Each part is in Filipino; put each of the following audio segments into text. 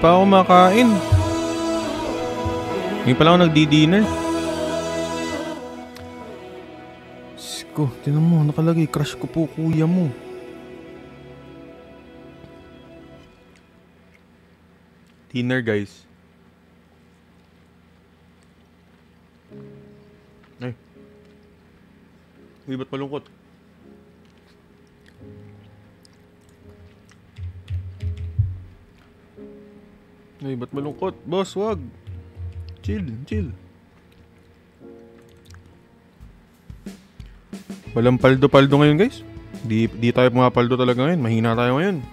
pa ako makain. Ngayon pala ako nagdi-dinner. Ko, tinan mo, nakalagay, crush ko po kuya mo. Dinner guys. Ay. Uy, ba't malungkot? Ay, ba't malungkot? Boss, wag. Chill, chill. Walang paldo-paldo ngayon guys. Di tayo pumapaldo talaga ngayon. Mahina tayo ngayon.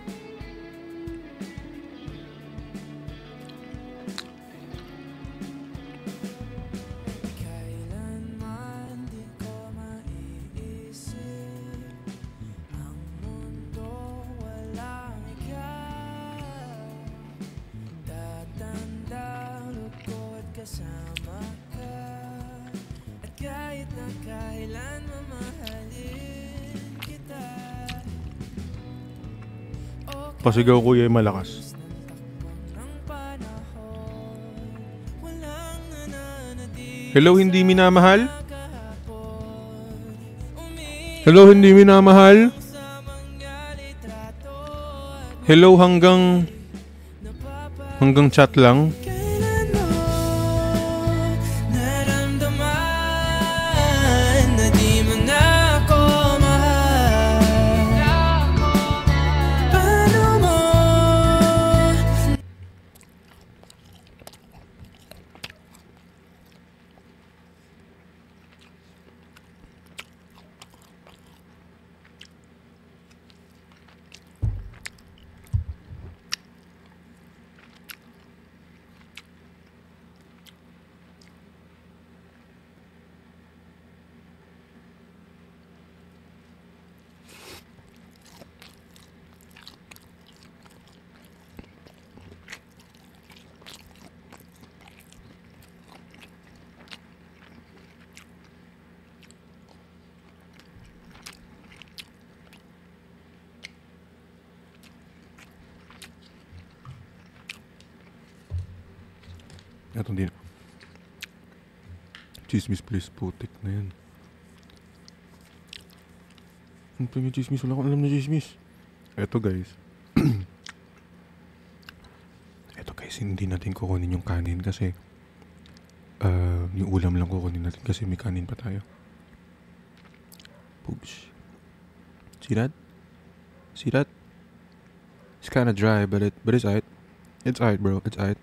Pasigaw kuya ay malakas. Hello, hindi minamahal? Hello, hindi minamahal? Hello, hanggang chat lang? Etong din. Chismis please, putik na yan. Ano pa yung chismis? Wala akong alam na chismis. Eto guys. Eto guys, hindi natin kukunin yung kanin kasi yung ulam lang kukunin natin kasi may kanin pa tayo. Pugs. See that? See that? It's kinda dry, but it's alright. It's alright, bro. It's alright.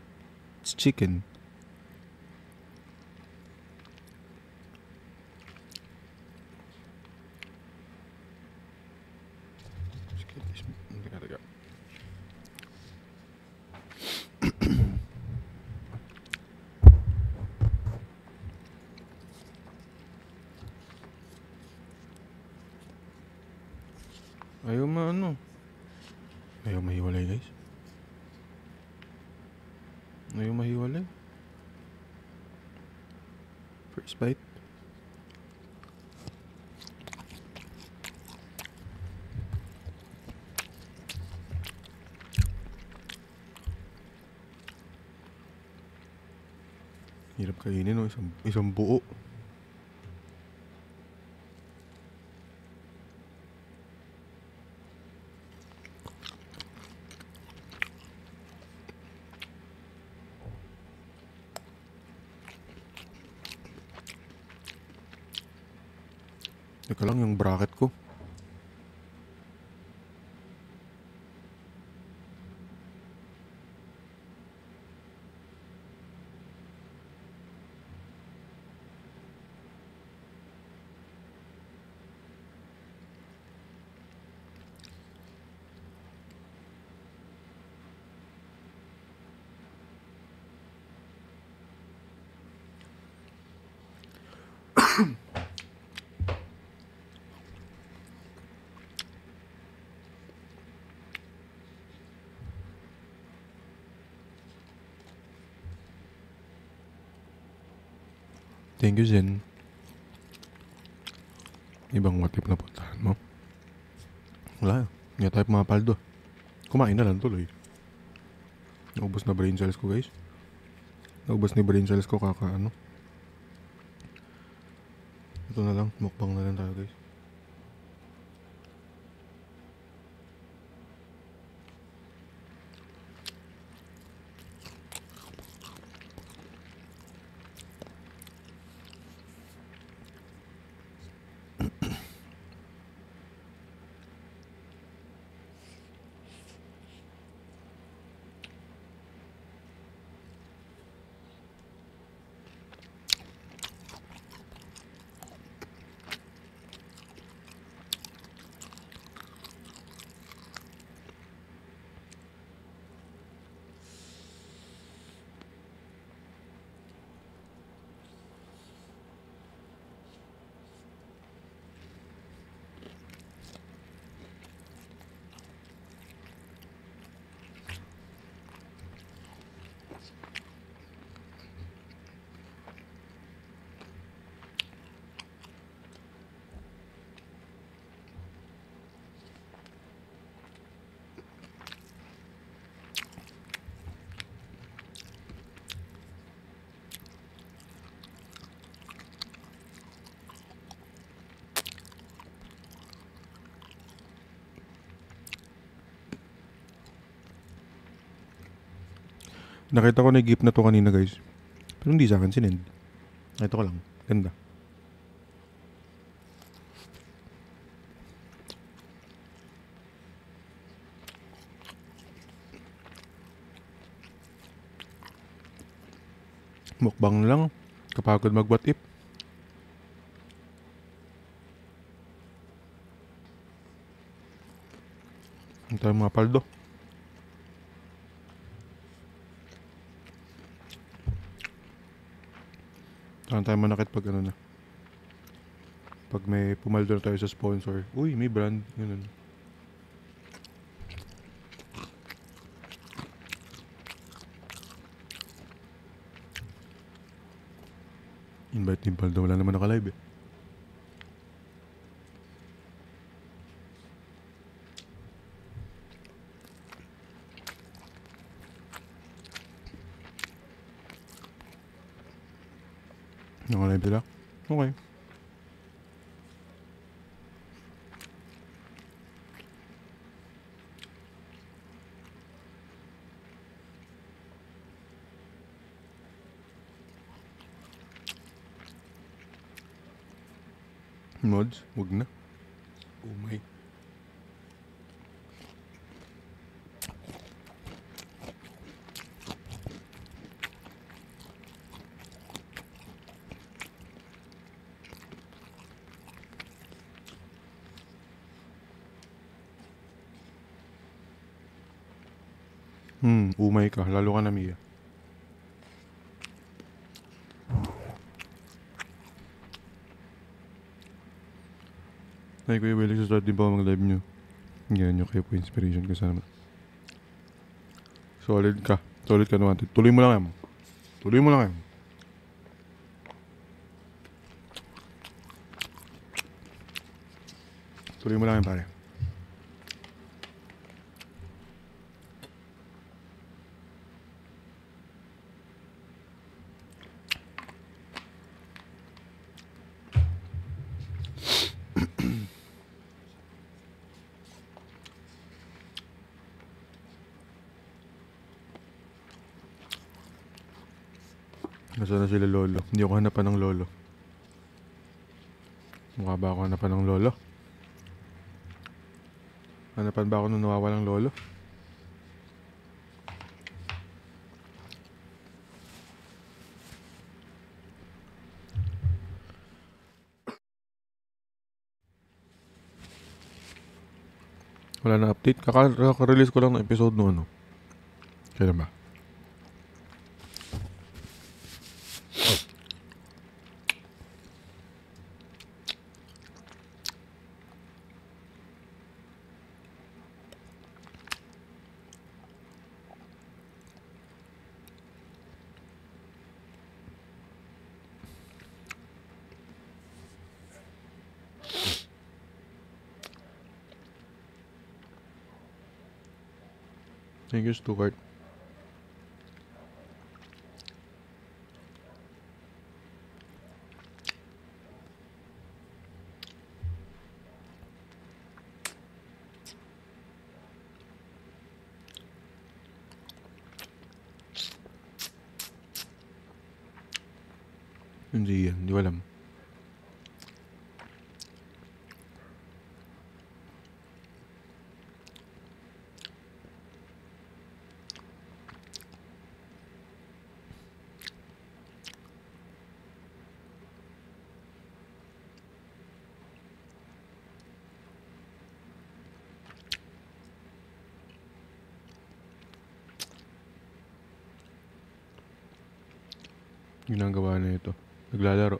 It's chicken. Ayaw mahiwalay guys. Ayaw mahiwalay. First bite. Hirap kainin no, isang buo. Teka lang yung bracket ko. Thank you, Zen. Ibang matip na puntahan mo. Wala. Hindi tayo pumapaldo. Kumain na lang tuloy. Naubos na brain cells ko, guys. Naubos na brain cells ko kaka. Ito na lang. Mukbang na lang tayo, guys. Nakita ko na yung gift na to kanina, guys. Pero hindi sa akin sinend. Nakita ko lang. Ganda. Mukbang lang. Kapagod mag-what if. Ang tayo mga paldo. Saan tayo manakit pag ano na. Pag may pumaldo na tayo sa sponsor. Uy, may brand. Ganun. Invite team paldo. Wala naman naka-live eh. Naka-live sila? Okay. Mods? Wag na. Oh my. Umay ka. Lalo ka na, Mia. Ay, Kuya Willie, sa start din pa ako mag-live nyo. Ganyan nyo kayo po inspiration ko sana. Solid ka. Solid ka naman. Tuloy mo lang yan. Tuloy mo lang yan. Tuloy mo lang yan, pare. Nasaan na sila lolo? Hindi ako hanapan ng lolo. Mukha ba ako hanapan ng lolo? Hanapan ba ako nung nawawalang lolo? Wala na update. Kaka-release ko lang ng episode no ano. Kailan ba? Thank you, Stuart. Hindi yan. Hindi ko alam. Ginagawa na ito. Naglalaro.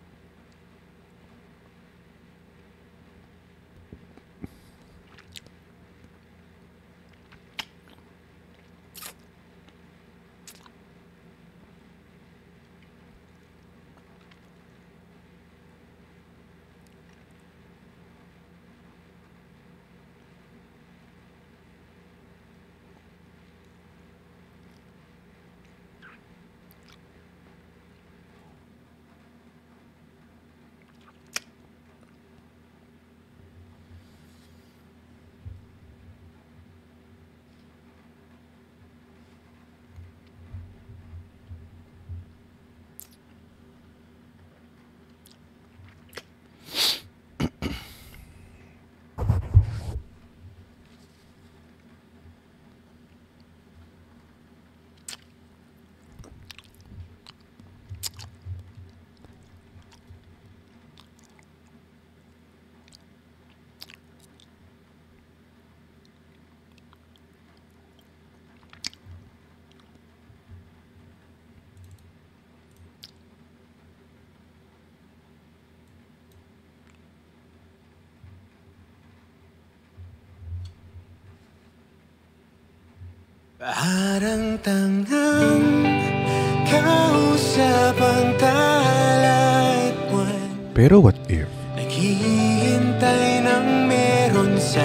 Parang tangang kausap ang talat buwan. Pero what if? Naghihintay ng meron sa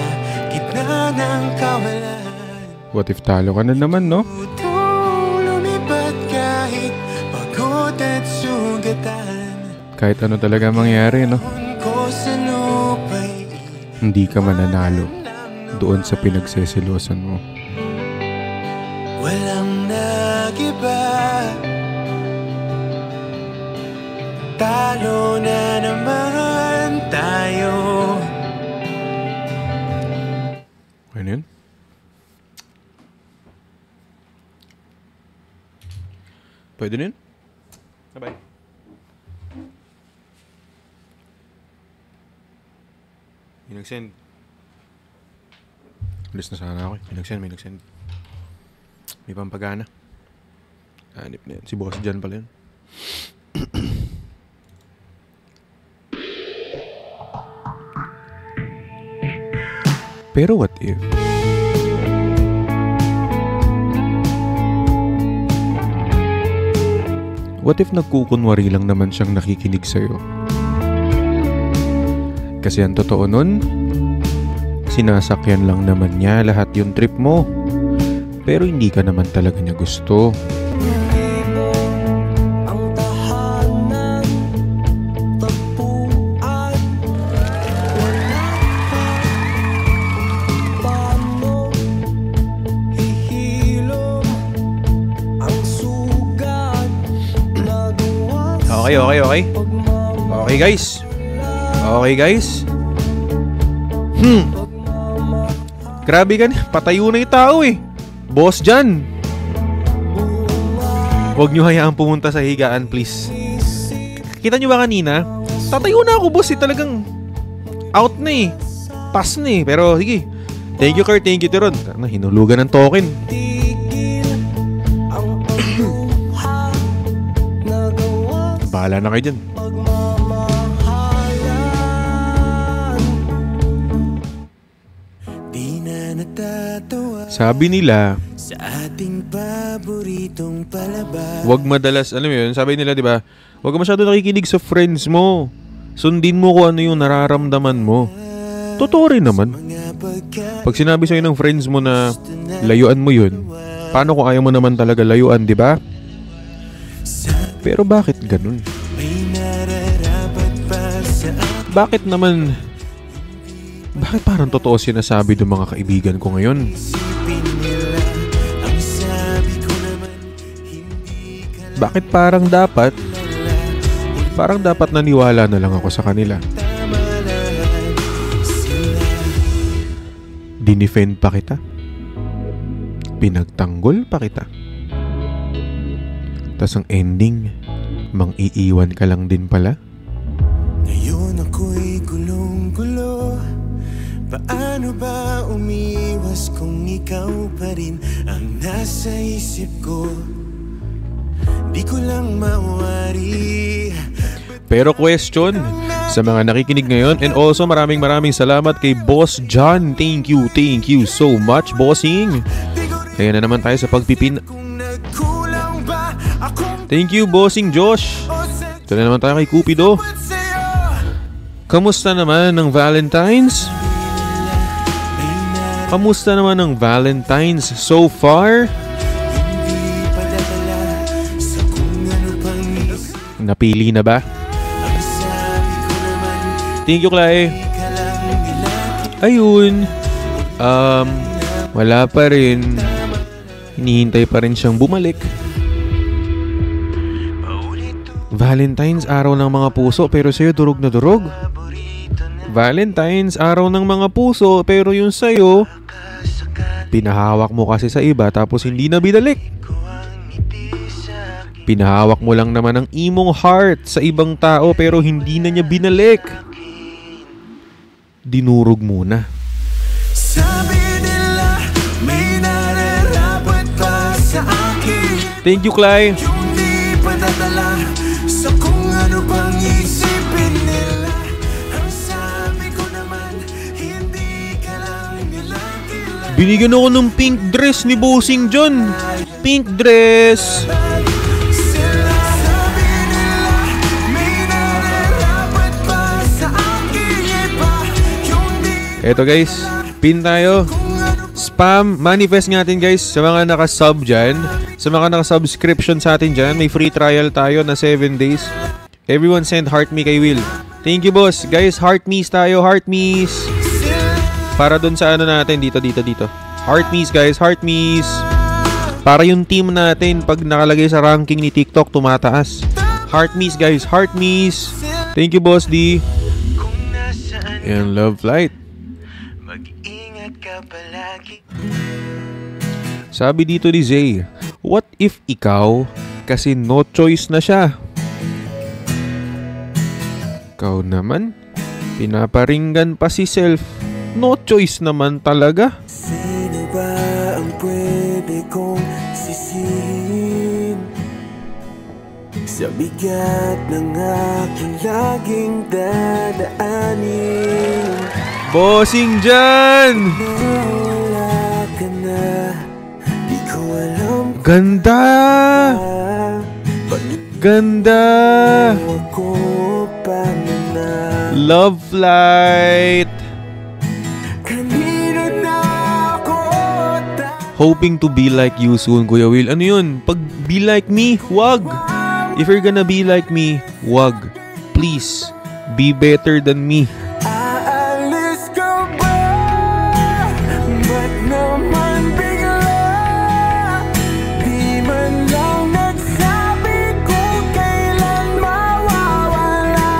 gitna ng kawalan. What if talo ka na naman, no? Utong lumipat kahit pagod at sugatan. Kahit ano talaga mangyari, no? Ko sa lupa'y Hindi ka mananalo doon sa pinagsesilosan mo. walang nagiba. Talo na naman tayo. Ano yun? Pwede na yun? Bye-bye. May nag-send. Alis na sana ako eh. May nag-send. May pampagana. Hanip na yan. Si Boss Jan pala yun. Pero what if? What if nagkukunwari lang naman siyang nakikinig sa'yo? Kasi ang totoo nun, sinasakyan lang naman niya lahat yung trip mo. Pero hindi ka naman talaga niya gusto. Okay. Okay guys. Grabe ka na. Patayo na yung tao eh. Boss dyan. Huwag nyo hayaang pumunta sa higaan please. Kita nyo ba kanina? Tatayo na ako boss eh. Talagang out na eh. Pass na eh. Pero sige. Thank you Kurt. Thank you Tiron. Hinulugan ng token. Bahala na kayo dyan. Sabi nila, sa ating paboritong palabas. wag madalas, alam mo yun, sabi nila, di ba? Wag ka masyado nakikinig sa friends mo. Sundin mo kung ano yung nararamdaman mo. Totoo rin naman. Pag sinabi sa'yo ng friends mo na layuan mo yun, paano kung ayaw mo naman talaga layuan, di ba? Pero bakit ganun? Bakit naman, bakit parang totoo sinasabi ng mga kaibigan ko ngayon? Bakit parang dapat Parang dapat naniwala na lang ako sa kanila. Dinefend pa kita. Pinagtanggol pa kita. Tas ang ending, mang-iiwan ka lang din pala. Ngayon ako'y gulong-gulo. Paano ba umiwas kung ikaw pa rin ang nasa isip ko? Di ko lang mawari. Pero question sa mga nakikinig ngayon, and also maraming salamat kay Boss John. Thank you so much, bossing. Kaya na naman tayo sa pagpipin. Thank you, bossing Josh. Ito na naman tayo kay Cupido. Kamusta naman ng Valentine's? Kamusta naman ng Valentine's so far? Napili na ba? Thank you, Clay. Ayun. Wala pa rin. Hinihintay pa rin siyang bumalik. Valentine's, araw ng mga puso, pero sa'yo durog na durog. Valentine's, araw ng mga puso, pero yung sa'yo, pinahawak mo kasi sa iba tapos hindi na binalik. Pinahawak mo lang naman ang imong heart sa ibang tao pero hindi na niya binalik. Dinurog muna. Sabi nila may nararapat pa sa akin. Thank you, Clay. Yung di padadala sa kung ano bang isipin nila. Ang sabi ko naman, hindi ka lang nila kilala. Binigyan ako ng pink dress ni Bossing John. Pink dress. Sila sabi nila may nararapat pa sa akin. Iba yung di Eto guys, pin tayo. Spam, manifest natin guys sa mga nakasub dyan. Sa mga nakasubscription sa atin dyan, may free trial tayo na 7 days. Everyone send heart me kay Will. Thank you, boss. Guys, heart me's tayo, heart me's. Para dun sa ano natin, dito. Heart me's guys, heart me's. Para yung team natin, pag nakalagay sa ranking ni TikTok, tumataas. Heart me's guys, heart me's. Thank you, boss D. And love flight. mag-ingat ka palagi. Sabi dito ni Zay, what if ikaw, kasi no choice na siya? Ikaw naman, pinaparinggan pa si self. No choice naman talaga. Sino ba ang pwede kong sisihin sa bigat ng aking laging dadaanin? Bossing dyan! Wala ka na, di ko alam Ganda! Ganda! ako paano na. Love flight! Kanino na ako Hoping to be like you soon, Kuya Will. Ano yun? Pag be like me, wag! If you're gonna be like me, wag. Please, be better than me. aalis ka ba? Ba't naman bigla? Di man lang nagsabi kung kailan mawawala.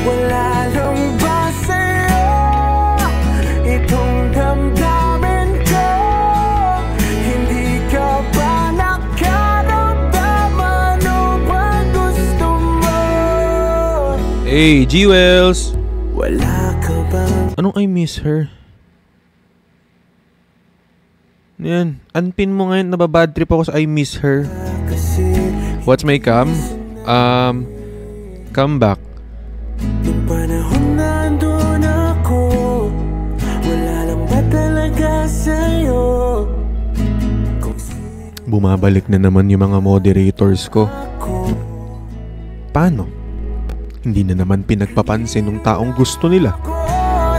Wala lang ba sa'yo itong damdamin ko? Hindi ka ba nakaramdam? Ano ba gusto mo? Hey, G-Wells! Wala ka bang Anong I miss her? Yan. Unpin mo ngayon, nababad trip ako sa I miss her. kasi What's my cam? Come back. nung panahon na andun ako, wala lang ba talaga sa'yo? Kung sino Bumabalik na naman yung mga moderators ko. ako, Paano? Hindi na naman pinagpapansin ng taong gusto nila.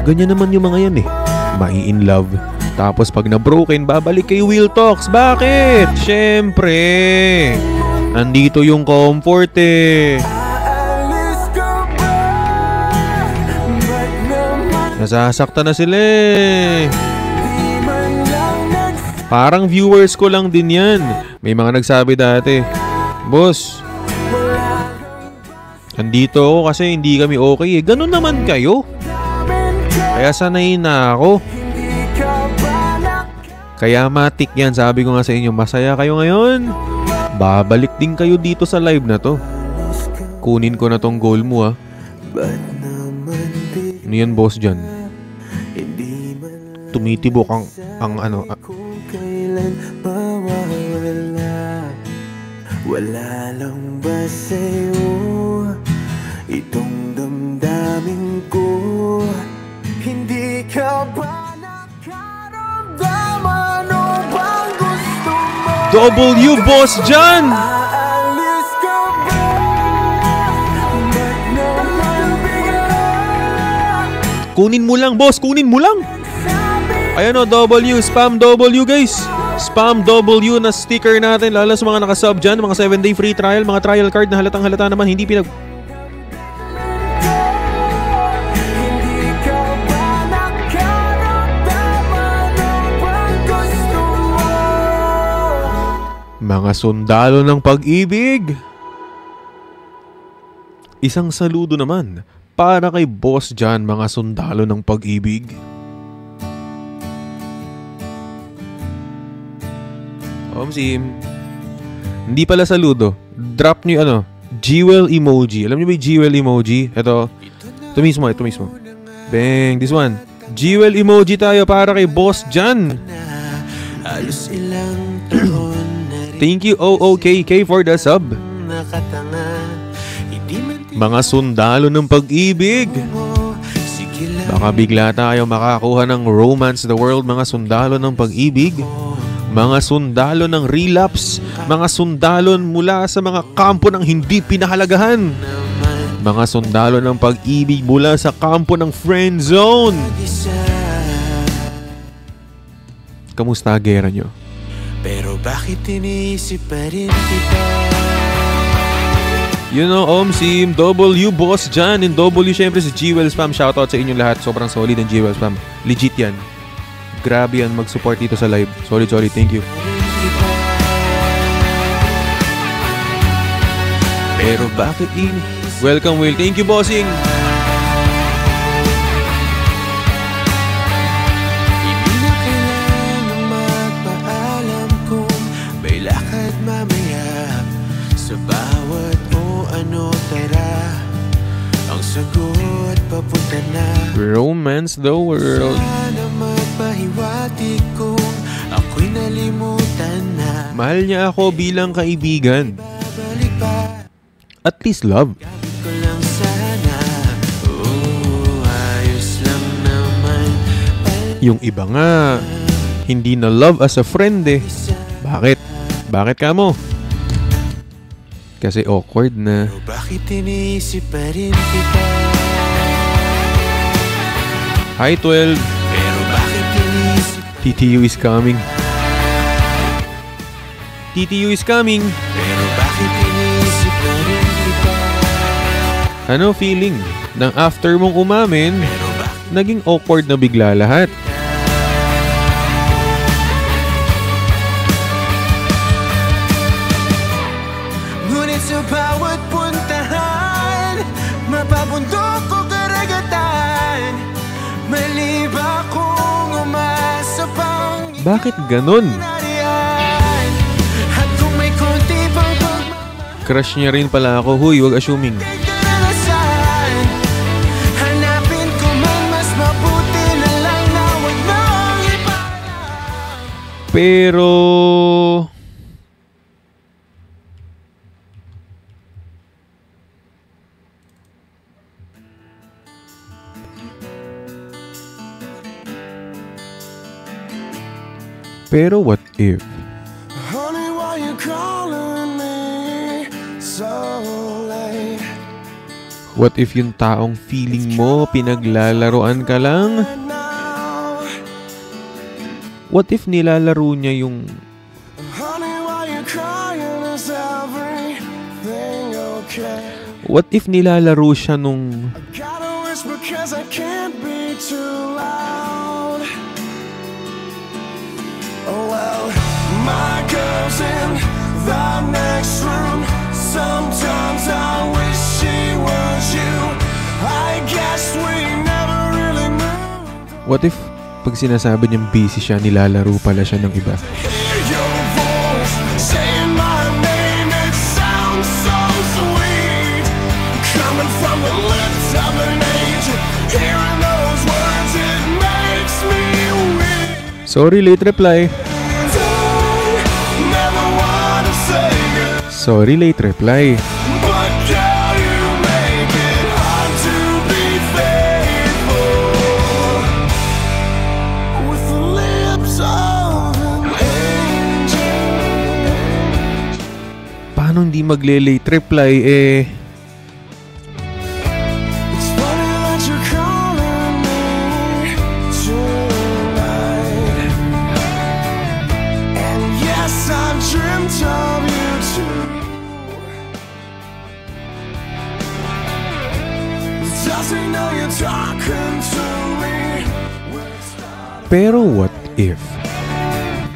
Ganyan naman yung mga yan eh. Mai-in love. Tapos pag na-broken, babalik kay Will Talks. Bakit? Siyempre. Andito yung comfort eh. aalis ka ba? Ba't naman Nasasaktan na sila eh. di man lang Parang viewers ko lang din yan. May mga nagsabi dati, Boss, Andito ako kasi hindi kami okay eh. Ganun naman kayo. Kaya sanay na ako. Kaya matik yan, sabi ko nga sa inyo, masaya kayo ngayon. Babalik din kayo dito sa live na to. Kunin ko na tong goal mo ha. Ano yan boss dyan? Tumitibok ang ano. Kailan mawawala? Wala lang ba sa'yo itong damdamin ko? Hindi ka ba nakaramdaman o bang gusto mo? W boss dyan! Aalis ka ba? Ba't naman bigat? Kunin mo lang boss, kunin mo lang. Ayan o, W, spam W guys. Spam W na sticker natin, lalo sa mga nakasub dyan, mga 7-day free trial, mga trial card na halatang halata naman, hindi pinag... Hindi ka ba nakaramdaman o bang gusto mo? Mga sundalo ng pag-ibig. Isang saludo naman para kay boss dyan, mga sundalo ng pag-ibig. Sim. Hindi pala saludo. Drop nyo ano, jewel emoji. Alam nyo ba yung jewel emoji? Ito mismo, ito mismo. Bang, this one. Jewel emoji tayo para kay boss dyan. Thank you OOKK for the sub. Mga sundalo ng pag-ibig. Baka bigla tayo makakuha ng Romance the World, mga sundalo ng pag-ibig. Mga sundalo ng relapse, mga sundalo mula sa mga kampo ng hindi pinahalagahan, mga sundalo ng pag-ibig mula sa kampo ng friend zone. Kamusta gera nyo? Pero bakit iniisip pa rin kita? You know, Sim, W boss dyan, and W syempre si Jewel Spam. Shoutout sa inyong lahat, sobrang solid ng Jewel Spam. Legit yan. Grabe yan mag-support dito sa live. Solid, thank you. Pero bakit Welcome Will, thank you bossing. Hindi na kailangang magpaalam kung may lakad mamaya. Sa bawat o ano tara, ang sagot papunta na. Romance the World. Sana magpahiwatig kung ako'y nalimutan na. Mahal niya ako bilang kaibigan. Babalik pa, At least love. gabit ko lang sana. Ayos lang naman. Yung iba nga, hindi na love as a friend eh. Bakit? Bakit ka mo? Kasi awkward na. Pero bakit iniisip pa rin kita? Hi 12. Pero bakit iniisip? TTU is coming. TTU is coming. Pero bakit iniisip pa rin kita? Ano feeling? Nang after mong umamin, Pero bakit naging awkward na bigla lahat. ngunit sa bawat puntahan, mapabundok o karagatan, mali ba kung umasa pang Bakit ganon? nariyan? At kung may konti pang Crush niya rin pala ako. Huy, wag assuming. pagkaranasan, hanapin ko man mas mabuti na lang na wag nang ipaalam. Pero... Pero what if? Honey, why you calling me so late? What if yung taong feeling mo pinaglalaroan ka lang? Now, What if nilalaro niya yung... honey, why you crying? Is everything okay? What if nilalaro siya nung... Gotta whisper 'cause I can't be too loud. Oh well, my girl's in the next room. Sometimes I wish she were What if pag sinasabi niyang busy siya, nilalaro pala siya ng iba? Hear your voice saying my name, it sounds so sweet. Coming from the lips of an angel, hearing those words, it makes me weak. Sorry, late reply. Never wanna say goodbye, Sorry, late reply. but girl, you make it hard to be faithful with the lips of an angel. Paano hindi magle-late reply eh? It's funny that you're calling me tonight, and yes, I've dreamt of you too. Does he know you're talking to me? Pero what if?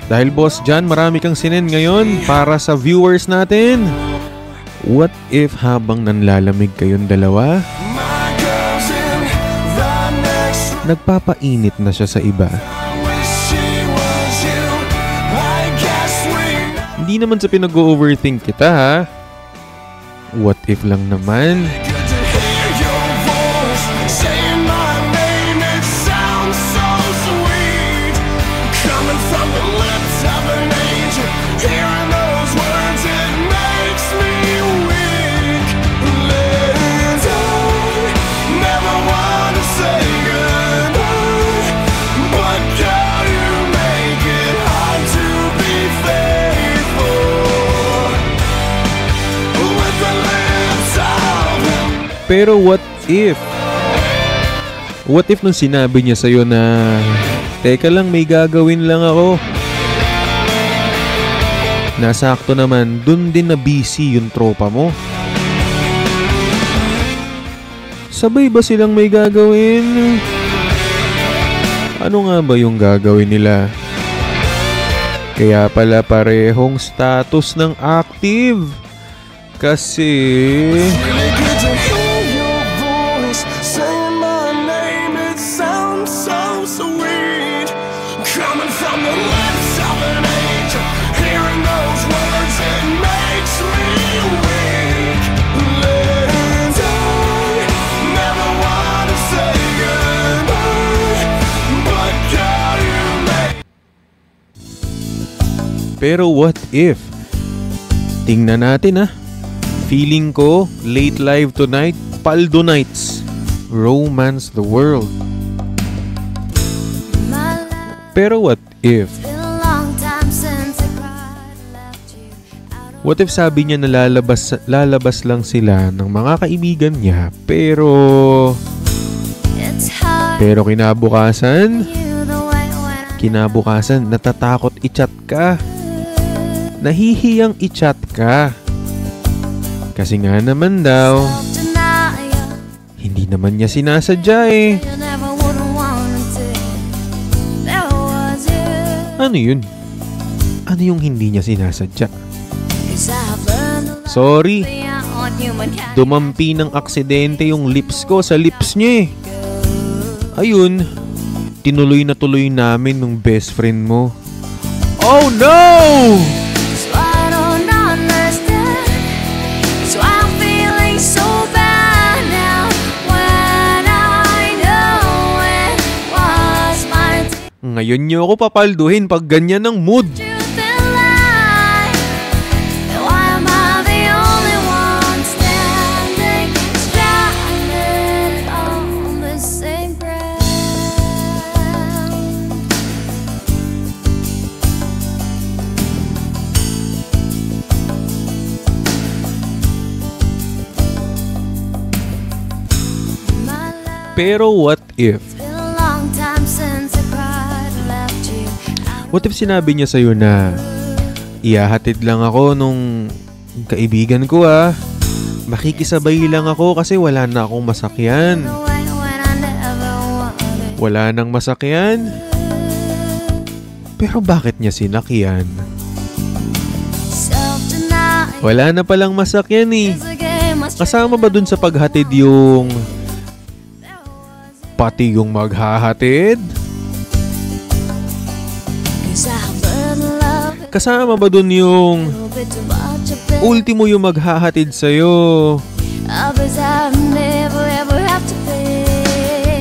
Dahil boss dyan, marami kang sinend ngayon para sa viewers natin. What if habang nanlalamig kayong dalawa, My girl's in the next room. nagpapainit na siya sa iba? I wish she was you. I guess we Hindi naman sa pinag-overthink kita ha. What if lang naman? good to hear your voice saying my name. It sounds so sweet. Coming from the lips of an angel, hearing those words, it makes me weak. Liz, I never want to say goodbye, but girl, you make it hard to be faithful with the lips of an Pero what if? What if nung sinabi niya sa'yo na, teka lang, may gagawin lang ako. Nasakto naman, dun din na busy yung tropa mo. Sabay ba silang may gagawin? Ano nga ba yung gagawin nila? Kaya pala parehong status ng active. Kasi really good to hear your voice saying my name. It sounds so sweet. Coming from the lips of an angel, hearing those words, it makes me weak. Liz, I never want to say goodbye, but girl, you make pero what if? Tingnan natin Feeling ko, late live tonight, Paldo Nights. Romance the world. My love, Pero what if? been a long time since I cried and left you out of What if sabi niya na lalabas lang sila ng mga kaibigan niya, pero it's hard kinabukasan, you the way when I kinabukasan natatakot i-chat ka. Nahihiyang i-chat ka. Kasi nga naman daw, self-denial. hindi naman niya sinasadya eh. You never would want to. There was you. Ano yun? Ano yung hindi niya sinasadya? 'Cause I've learned to love Sorry, beyond human kind. dumampi ng aksidente yung lips ko sa lips niya eh. Ayun, tinuloy na tuloy namin nung best friend mo. Oh no! So I don't understand. So I'm feeling so bad now when I know it was my Ngayon niyo ako papalduhin pag ganyan ang mood. truth and lie. Why am I the only one standing stranded on the same ground? My love, Pero what if? been a long time since I cried and left you out. What if sinabi niya sa'yo na ihahatid lang ako nung kaibigan ko makikisabay lang ako kasi wala na akong masakyan. The way when I never wanted. Wala nang masakyan. Pero bakit niya sinakyan? Self-denial Wala na palang masakyan eh. is a game I Kasama ba dun sa paghatid yung pati yung maghahatid? 'Cause I fell in love with Kasama ba dun yung a bit too much of it. ultimo yung maghahatid sa'yo? Others I never ever have to pay.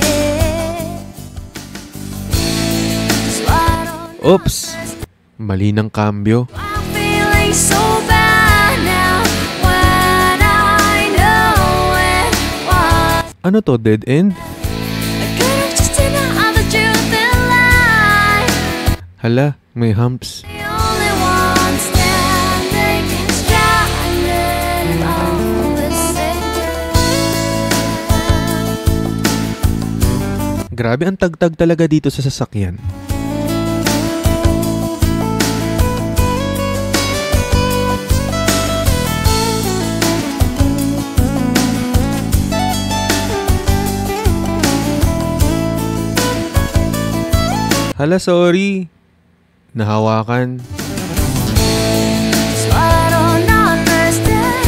So I don't Oops, mali ng kambyo. I'm feeling so bad now when I know it was. Ano to, dead end? I could've just denied the truth in life. Hala, may humps. The only one standing, stranded on the same day. Grabe ang tagtag talaga dito sa sasakyan. Hala, sorry. Nahawakan. So I don't understand.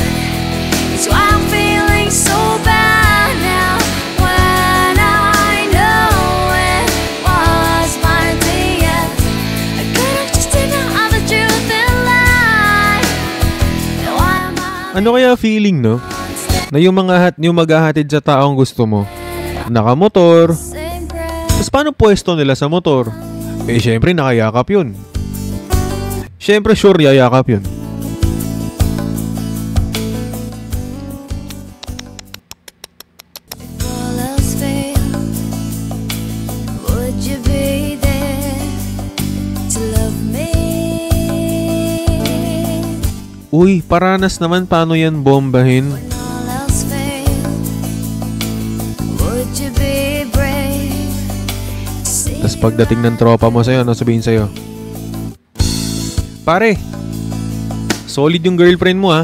That's why I'm feeling so bad now when I know it was my day. I could've just denied the truth in life. Now why am I Ano kaya feeling, no? Na yung maghahatid sa taong gusto mo. Nakamotor. same breath? Tapos paano pwesto nila sa motor? Eh, syempre nakayakap yun. Syempre sure yayakap yun. If all else failed, would you be there to love me? Uy, paranas naman paano yan bombahin. When all else failed, would you be brave to see Tapos pagdating ng tropa mo sa'yo, ano sabihin sa'yo? Pare, solid yung girlfriend mo ha.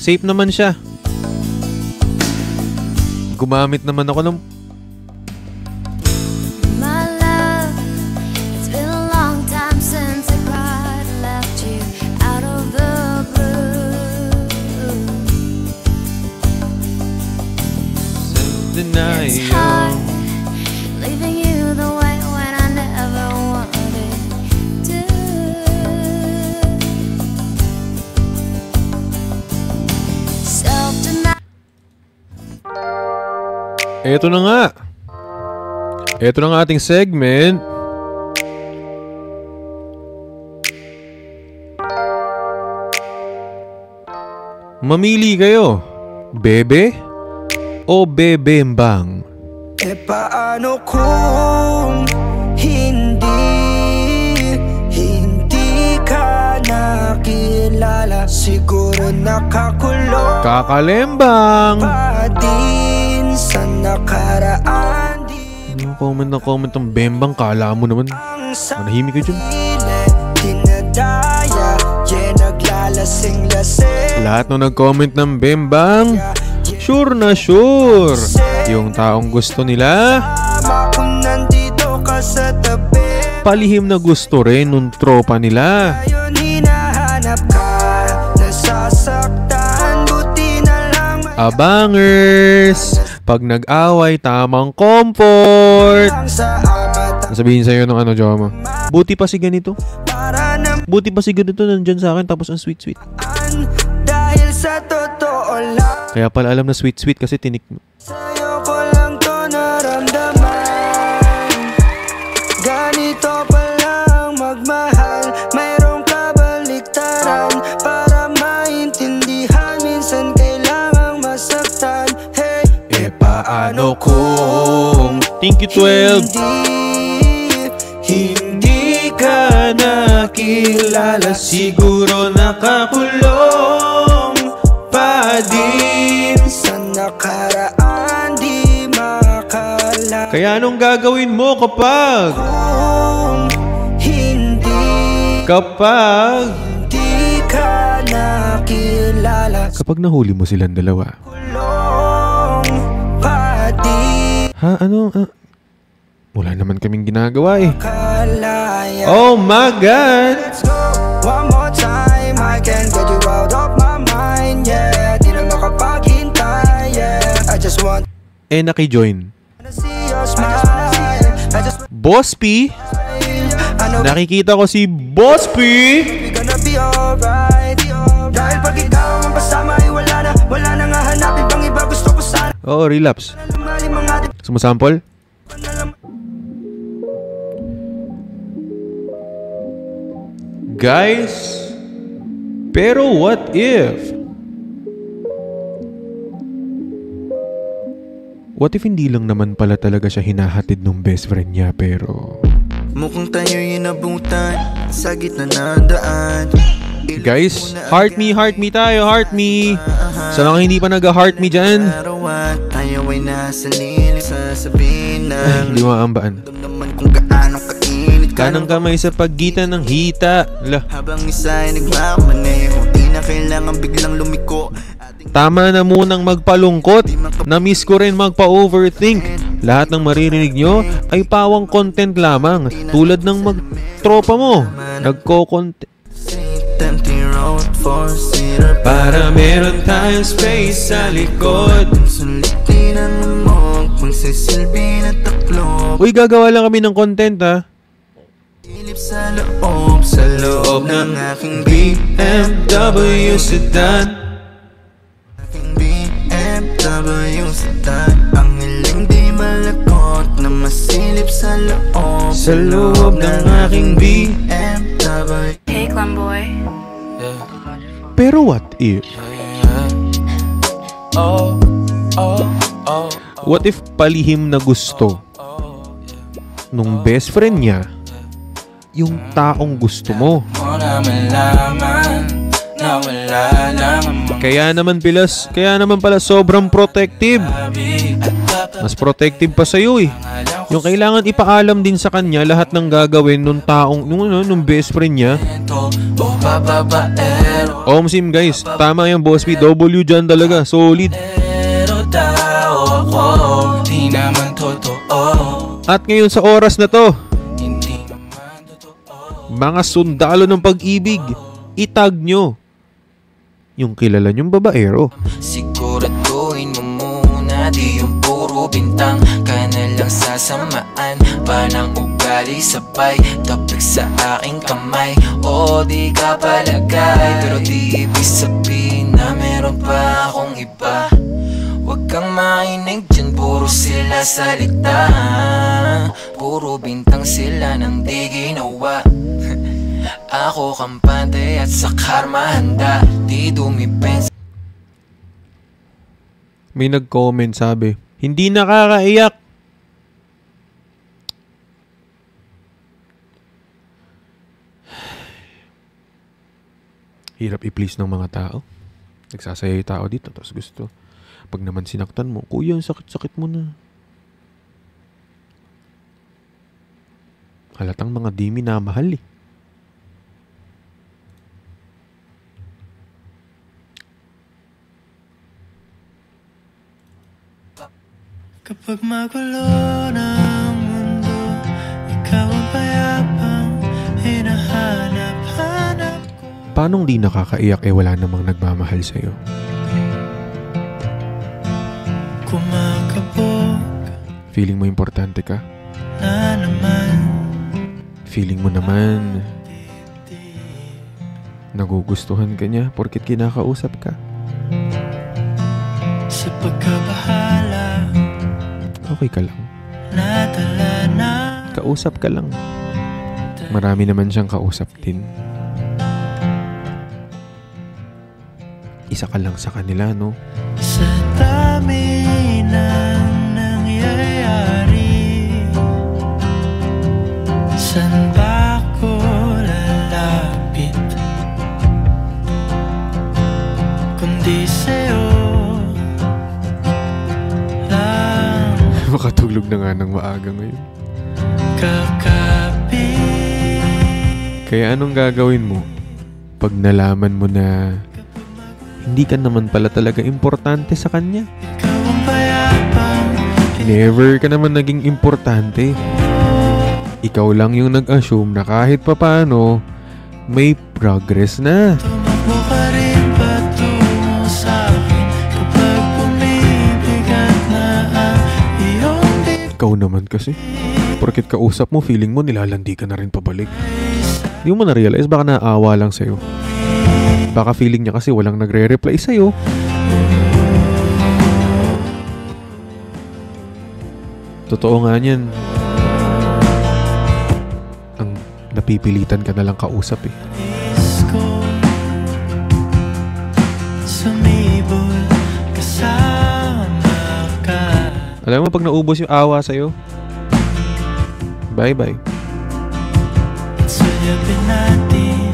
Safe naman siya. Gumamit naman ako ng... my love? It's been a long time since I cried and left you out of the blue. It's hard leaving you the way when I never wanted to. Self-denial. Eto na nga. Eto na nga ating segment. Mamili kayo. Bebe o bebembang? E paano kung hindi ka nakilala? Siguro nakakulong Kakalembang. pa din sa nakaraan. Di Ano comment ng bembang? Kala mo naman. ang Manahimik ka dyan. sarili dinadaya, yeah, naglalasing-lasing. Lahat nung nag-comment ng bembang, sure na sure. Yung taong gusto nila, Tama kung nandito ka sa tabi. palihim na gusto rin nung tropa nila. Ngayon hinahanap ka, nasasaktan, buti na lang may Abangers, pag nag-away, tamang comfort. ang sa amat. Sabihin sa'yo ng ano, jowa mo. Buti pa si ganito. Para naman Buti pa si ganito nandyan sa akin tapos ang sweet-sweet. dahil sa totoo lang, Kaya pala alam na sweet-sweet kasi tinik mo. sa'yo ko lang to naramdaman. Ganito palang magmahal, mayroong kabaliktaran. Para maintindihan, minsan kailangang masaktan. Hey, Eh paano kung Thank you 12. Hindi ka nakilala, siguro nakakulong pa din. sa nakaraan di makala. Kaya anong gagawin mo kapag Kung hindi ka nakilala, kapag nahuli mo silang dalawa? kulong pa di Ha? Ano? Wala naman kaming ginagawa eh. kalaya. Oh my God! Let's go one more time, I can't get you out of my mind, yeah. Di na makapaghintay, yeah. I just want Eh, naki-join. to see your smile. I just Boss P? I know Nakikita ko si Boss P! we gonna be alright. Dahil pag ikaw ang kasama ay wala na nga hanapin pang iba. Gusto ko sana Oo, relapse. lumalim ang ating Sumusample? Guys, pero what if? What if hindi lang naman pala talaga siya hinahatid nung best friend niya pero... mukhang tayo'y inabutan sa gitna ng daan. Guys, heart me tayo, heart me. Sa mga hindi pa nag-heart me dyan. Arawan, tayo ay nasa lilim. Sasabihin na Hindi maambaan. naman kung gaano kainit. Kanang kamay sa pagitan ng hita. Lah, Habang isa ay nagmamaneho, di na kailangan biglang lumiko. tama na munang magpalungkot. Na-miss ko rin magpa-overthink. Lahat ng maririnig nyo ay pawang content lamang. Tulad ng mag-tropa mo. Nagko-content. Empty road, four-seater Para meron tayong space sa likod. sulitin ang lamog, magsisilbi na taklo. Uy, gagawa lang kami ng content ha. Ilip sa loob ng aking BMW sedan. aking BMW sedan. Ang hiling di malakot na masilip sa loob ng aking BMW. Hey, Clemboy. Pero what if? What if palihim na gusto nung best friend niya yung taong gusto mo? Kaya naman pala sobrang protective. Mas protective pa sa'yo eh. Yung kailangan ipaalam din sa kanya lahat ng gagawin nung taong, nung best friend niya. Omsim guys, tama yung Boss P. W dyan talaga, solid. At ngayon sa oras na to, mga sundalo ng pag-ibig, itag nyo yung kilala nyong babaero. Siguraduhin mo muna, di yung puro bintang ka na lang sasamaan. Panang ugali sabay, tapik sa aking kamay. O di ka palagay, pero di ibig sabihin na meron pa akong iba. Huwag kang mainig dyan, puro sila salita. Puro bintang sila nang di ginawa. Ako kampante at sa karma handa, di dumipensa. May nag-comment sabi, hindi nakakaiyak. Hirap i-please ng mga tao. Nagsasaya yung tao dito, tapos gusto. Pag naman sinaktan mo, kuya, ang sakit-sakit mo na. Halatang mga di minamahal eh. Kapag magulo ng mundo, ikaw ang payapang hinahanap-hanap ko. Paanong di nakakaiyak eh wala namang nagmamahal sa'yo? Kumakabog Feeling mo importante ka? na naman. Feeling mo naman nagugustuhan ka niya porket kinakausap ka? Sa pagkabahala, Okay ka lang. nadala na. Kausap ka lang. Marami naman siyang kausap din. Isa ka lang sa kanila, no? Sa dami ng nangyayari, saan ba ko lalapit? Kundi sa'yo lang Makatulog na nga ng maaga ngayon. kakapit. Kaya anong gagawin mo pag nalaman mo na hindi ka naman pala talaga importante sa kanya? Ikaw ang payapang Never ka naman naging importante. Ikaw lang yung nag-assume na kahit papaano may progress na. tumakbo ka rin patungo sa'kin kapag bumibigat na ang iyong Ikaw naman kasi. dibdib. Porket kausap mo, feeling mo nilalandi ka na rin pabalik. Di mo na-realize, baka naawa lang sa'yo. Baka feeling niya kasi walang nagre-reply sa'yo. Totoo nga niyan. Ang napipilitan ka na lang kausap eh. Alam mo, pag naubos yung awa sa'yo, bye-bye. Suyapin natin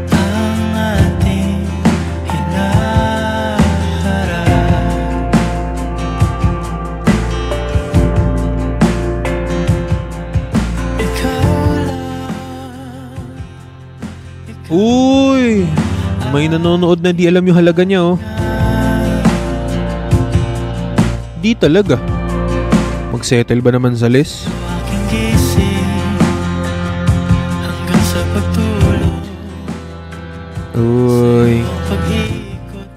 ang ating hinaharap. Ikaw lang. Uy! May nanonood na di alam yung halaga niya, oh. Di talaga. Mag-settle ba naman sa list? Aking gising hanggang sa pagtulog. Uy. Pag-ikot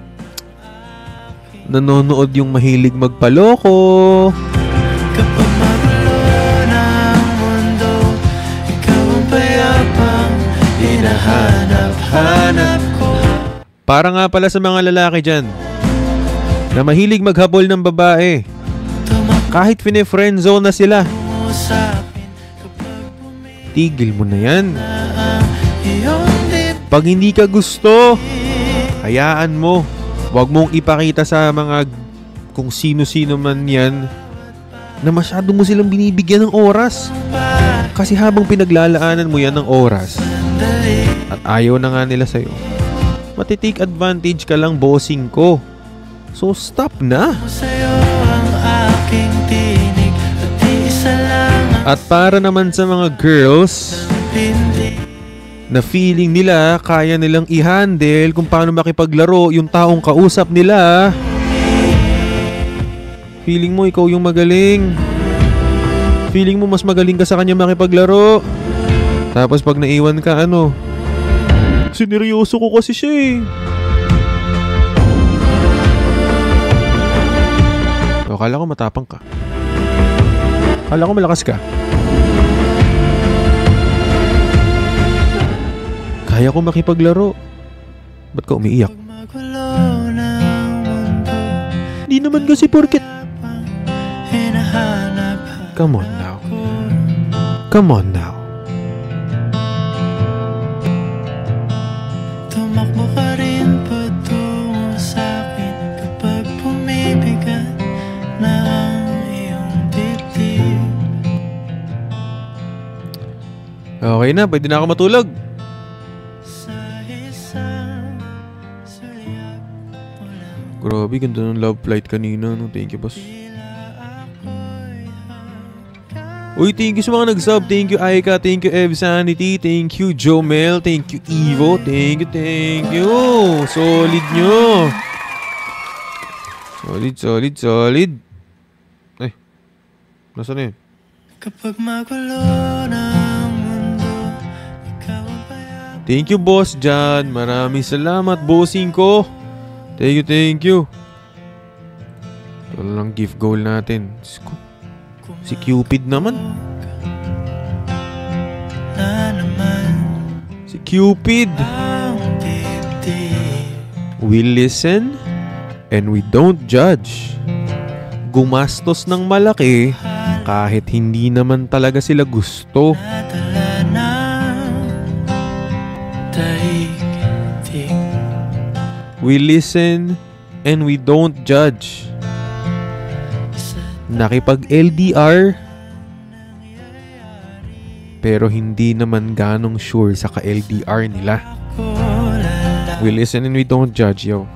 Nanonood yung mahilig magpaloko. kapag magulo ng mundo, ikaw ang payapang hinahanap-hanap ko. Para nga pala sa mga lalaki dyan na mahilig maghabol ng babae. Kahit fine-friendzone na sila, Tumusapin kapag tigil mo na yan. ang iyong dibdib. Pag hindi ka gusto, hayaan mo. Huwag mong ipakita sa mga kung sino-sino man yan na masyado mo silang binibigyan ng oras. Kasi habang pinaglalaanan mo yan ng oras at ayaw na nga nila sa'yo, matitake advantage ka lang, bossing ko. So stop na. Sa'yo ang aking tinig at isa lang ang At para naman sa mga girls pindi. na feeling nila kaya nilang i-handle kung paano makipaglaro yung taong kausap nila, feeling mo ikaw yung magaling. Feeling mo mas magaling ka sa kanya makipaglaro. Tapos pag naiwan ka, ano? Sineryoso ko kasi siya eh. O, kala ko matapang ka. Kala ko malakas ka. Kaya ko makipaglaro. Ba't ka umiiyak? Magulo ng mundo, Di naman kasi porket. hinahanap Come on now. ko. Come on now. Tumakbo ka rin patungo sa'kin kapag bumibigat na ang iyong dibdib. Okay na, pwede na ako matulog. Sa isang sulyap mo lang, Grabe, ganda ng love flight kanina. No? Thank you, boss. tila ako'y hanggang. Uy, thank you sa mga nag-sub. Thank you, Aika. Thank you, Evsanity. Thank you, Jomel. Thank you, Evo. Thank you, thank you. Solid nyo. Solid, solid, solid. Ay, nasaan na yun? Kapag magulo ng mundo, ikaw ang payapang. Thank you, boss Jan. Maraming salamat, bossing ko. Thank you, thank you. Ito lang gift goal natin. Si Cupid naman. Na naman Si Cupid. ang dibdib. We listen and we don't judge. Gumastos ng malaki kahit hindi naman talaga sila gusto. Nadala ng daigdig. We listen and we don't judge. Nakipag-LDR pero hindi naman ganong sure sa ka-LDR nila. Kulala We listen and we don't judge, yo.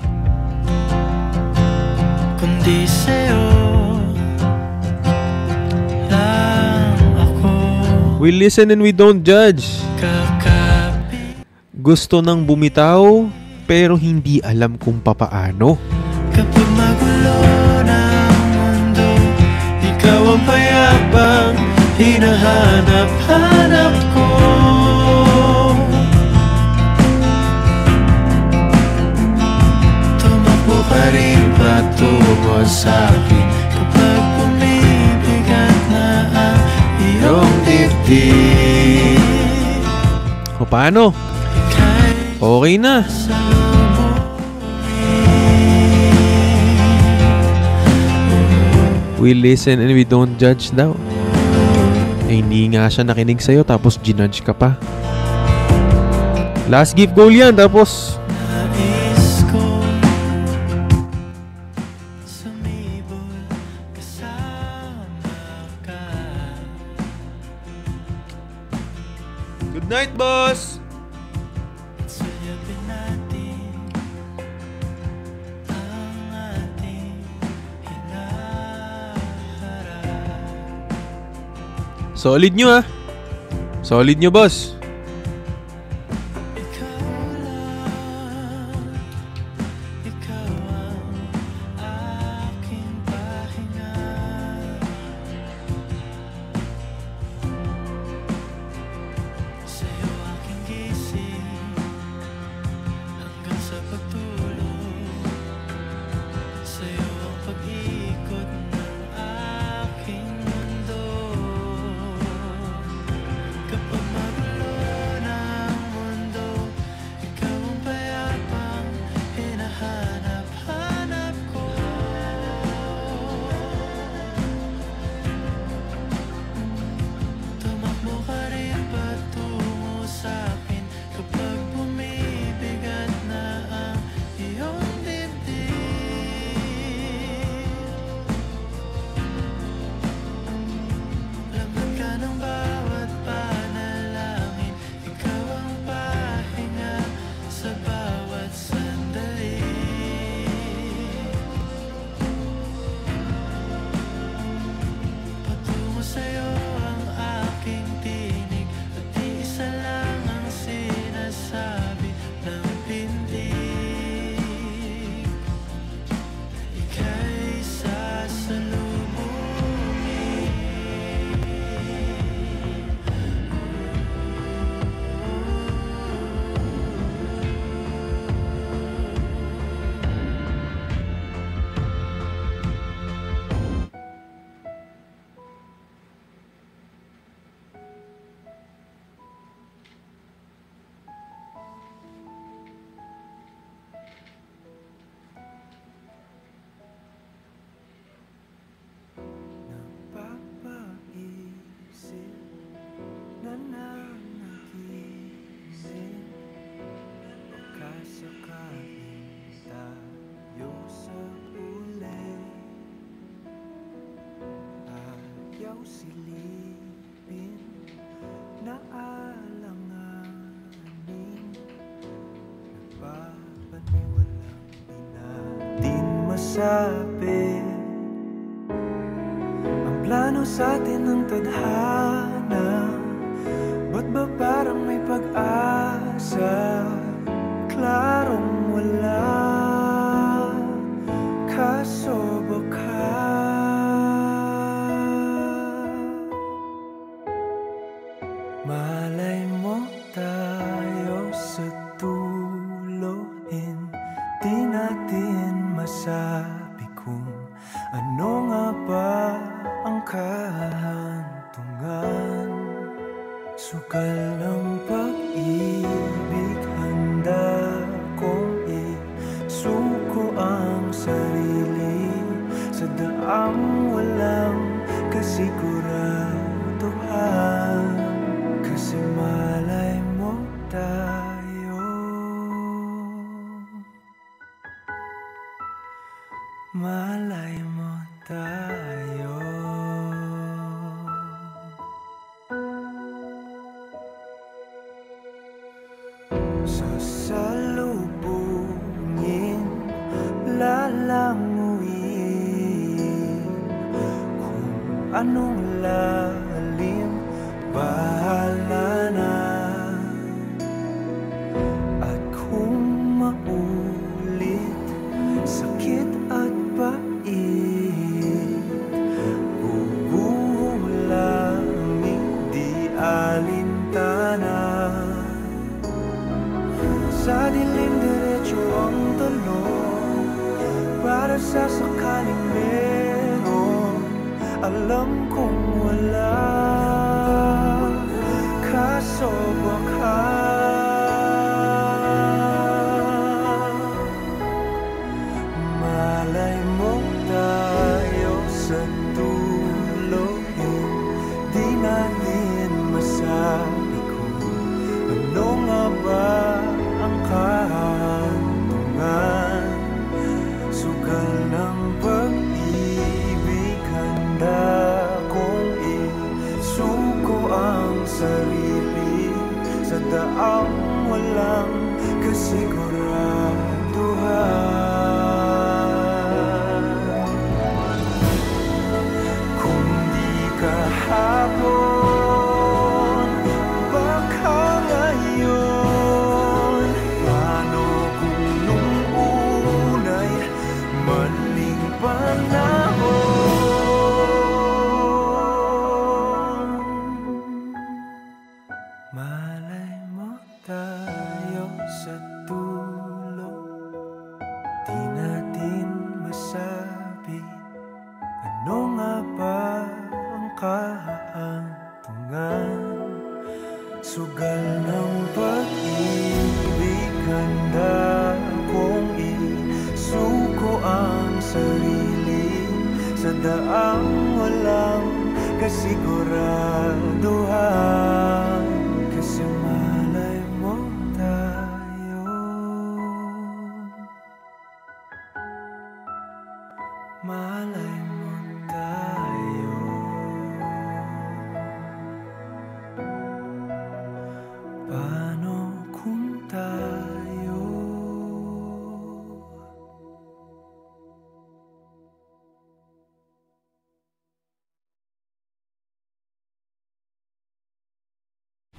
kundi sa'yo lang ako We listen and we don't judge. kakapit. Gusto nang bumitaw pero hindi alam kung papaano. Kapag magulo ng mundo, ikaw ang payapang hinahanap-hanap ko. Tumakbo ka rin patungo sa'kin kapag bumibigat na Paano? Okay na. We listen and we don't judge daw. Eh, hindi nga siya nakinig sa'yo tapos ginudge ka pa. Last gift goal yan tapos good night, boss! Solid nyo ha. Solid nyo, boss. Sabi ang plano sa atin ng tadhana, ba't ba parang may pag-asa? Klarong wala, kaso baka malay mo tayo sa dulo, hindi natin masabi kung ano nga ba ang kahantungan. Sukal ng pag-ibig, handa kong isuko ang sarili sa daang walang kasiguraduhan. Kasi malay mo tayo, malay mo tayo. Sasalubungin, lalanguin, kung anong lalim, bahala na. At kung maulit, sakit at pait, gugulaming di alintana. Sa dilim diretso ang talong, para sa sakaling meron, alam kong wala, kaso baka sa daang walang kasiguraduhan. Kasi malay mo tayo, malay mo tayo. Paano kung tayo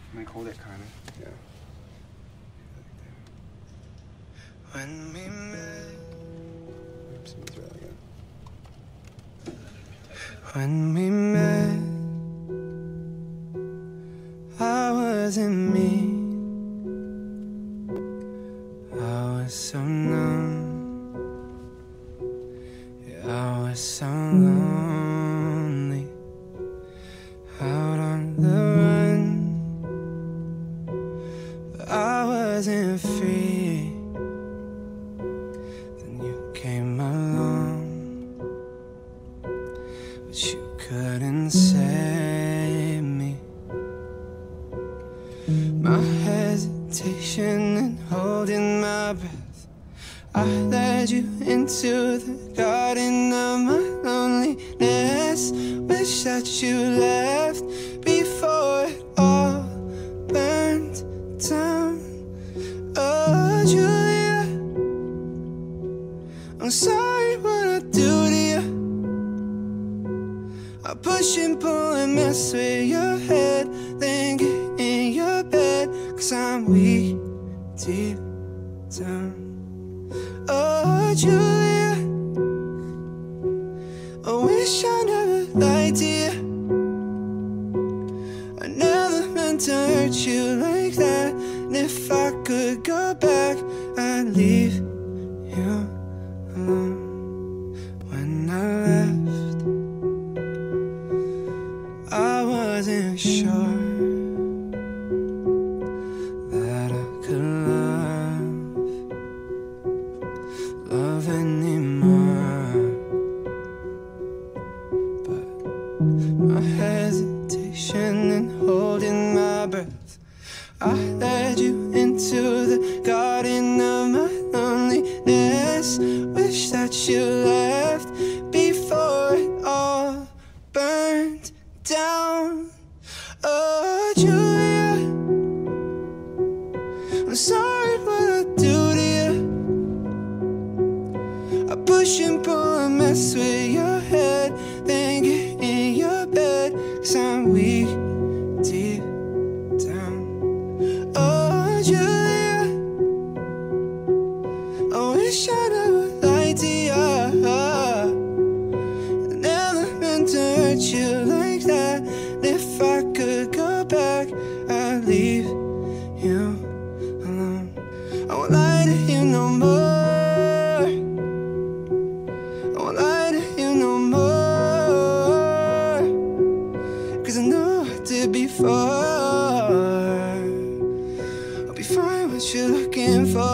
I'm gonna hold it kind of. Yeah. when we met, Oops, let me try that again. when we met, I wasn't me. I was so numb. Yeah, I was so lonely. Out on the run, but I wasn't free. Then you came along, but you couldn't save me. My hesitation and holding my breath, I led you into the garden of my loneliness. Wish that you left before it all burned down. Oh, Julia, I'm sorry what I do to you. I push and pull and mess with your head, then get in your bed, 'cause I'm weak deep down. Oh, Julia, I wish I never lied to you. I never meant to hurt you like that. And if I could go back, I'd leave you alone. When I left, I wasn't sure that I could love anymore. But my hesitation and holding my breath, I led you into the garden of my loneliness. Wish that you left before it all burned down. Oh, Julia, I'm sorry what I do to you. I push and pull and mess with your head, then get in your bed, 'cause I'm weak deep down. Oh, Julia, I wish I never lied to you. I never meant to hurt you like that. And if I could go back, I'd leave you alone. I won't lie to you no more. I won't lie to you no more, 'cause I know I did before. I'll be fine what you're looking for.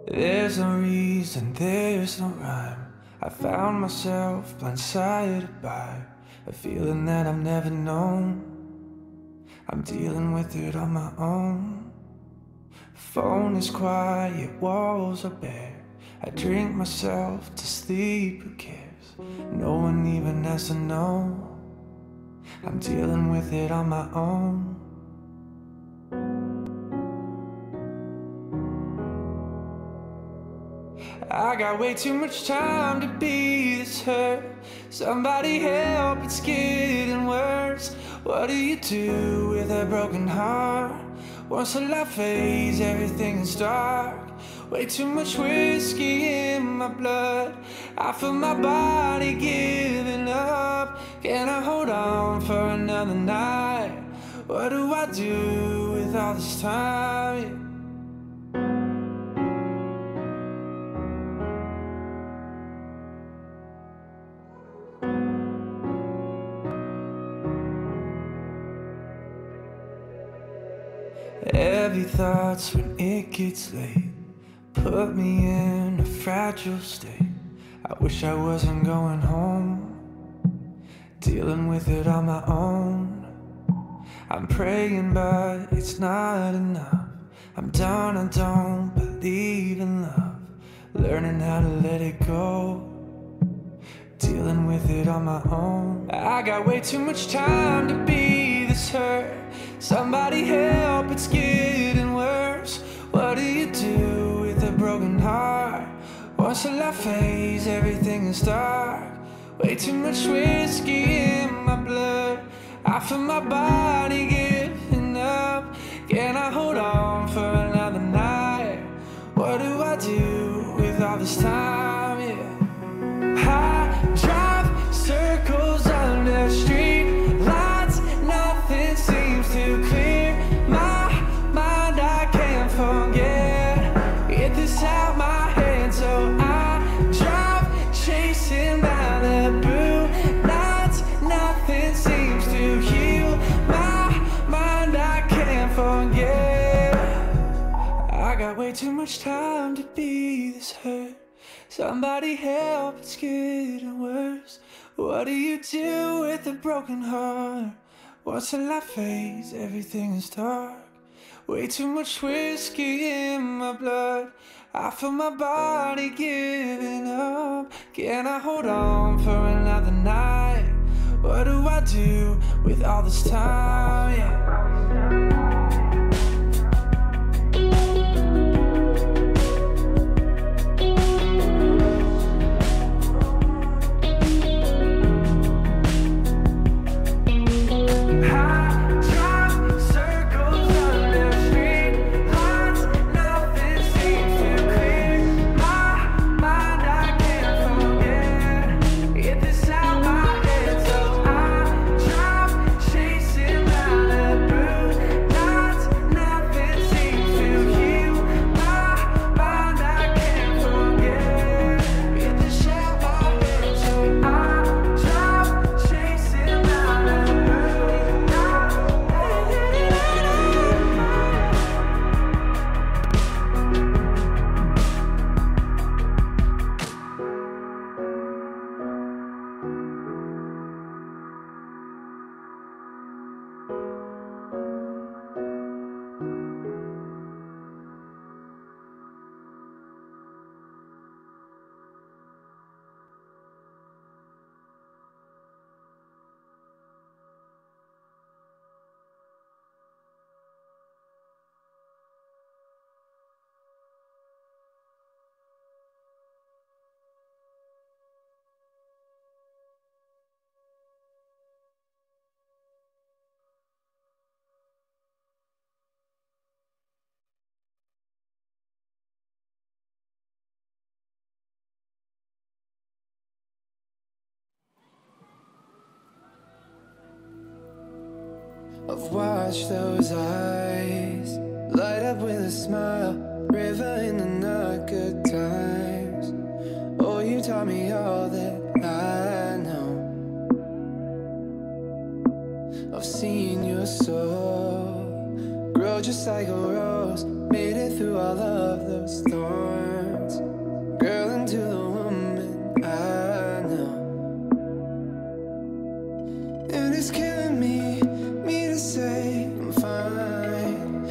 There's no reason, there's no rhyme. I found myself blindsided by a feeling that I've never known. I'm dealing with it on my own. Phone is quiet, walls are bare. I drink myself to sleep, who cares? No one even has to know. I'm dealing with it on my own. I got way too much time to be this hurt. Somebody help, it's getting worse. What do you do with a broken heart? Once the light fades, everything is dark. Way too much whiskey in my blood. I feel my body giving up. Can I hold on for another night? What do I do with all this time? Heavy thoughts when it gets late put me in a fragile state. I wish I wasn't going home, dealing with it on my own. I'm praying but it's not enough. I'm done, I don't believe in love. Learning how to let it go, dealing with it on my own. I got way too much time to be this hurt. Somebody help, it's getting worse. What do you do with a broken heart? Once the light fades, everything is dark. Way too much whiskey in my blood. I feel my body giving up. Can I hold on for another night? What do I do with all this time? Yeah. I drive circles on the street lights. Nothing seems to clear my mind. I can't forget. Get this out my head, so I drive chasing Malibu nights. Nothing seems to heal my mind. I can't forget. I got way too much time to be this hurt. Somebody help, it's getting worse. What do you do with a broken heart? Once the light fades, everything is dark. Way too much whiskey in my blood. I feel my body giving up. Can I hold on for another night? What do I do with all this time? Yeah. I've watched those eyes light up with a smile, river in the not good times. Oh, you taught me all that I know. I've seen your soul grow just like a rose, made it through all of those thorns, girl, into the woman I know. And it's killing me to say I'm fine,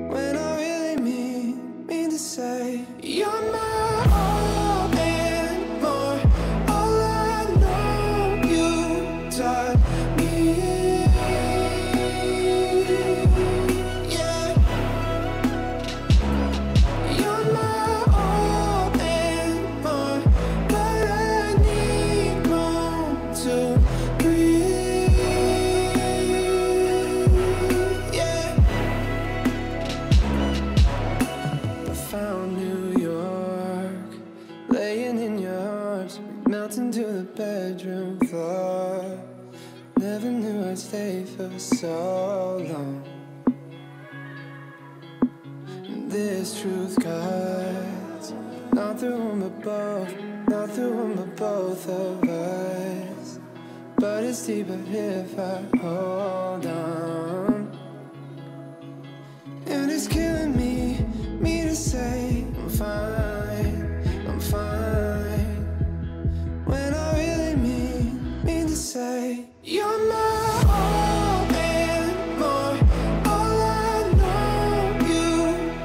when I really mean to say you're my all and more. All I know you taught me, yeah. melting to the bedroom floor. Never knew I'd stay for so long. This truth cuts, not through one but both, not through one but both of us. But it's deeper if I hold on. And it's killing me to say I'm fine, when I really mean to say you're my all and more. All I know you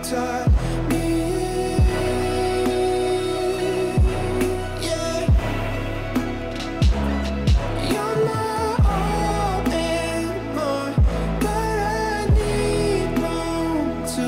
taught me, yeah. You're my all and more, but I need room to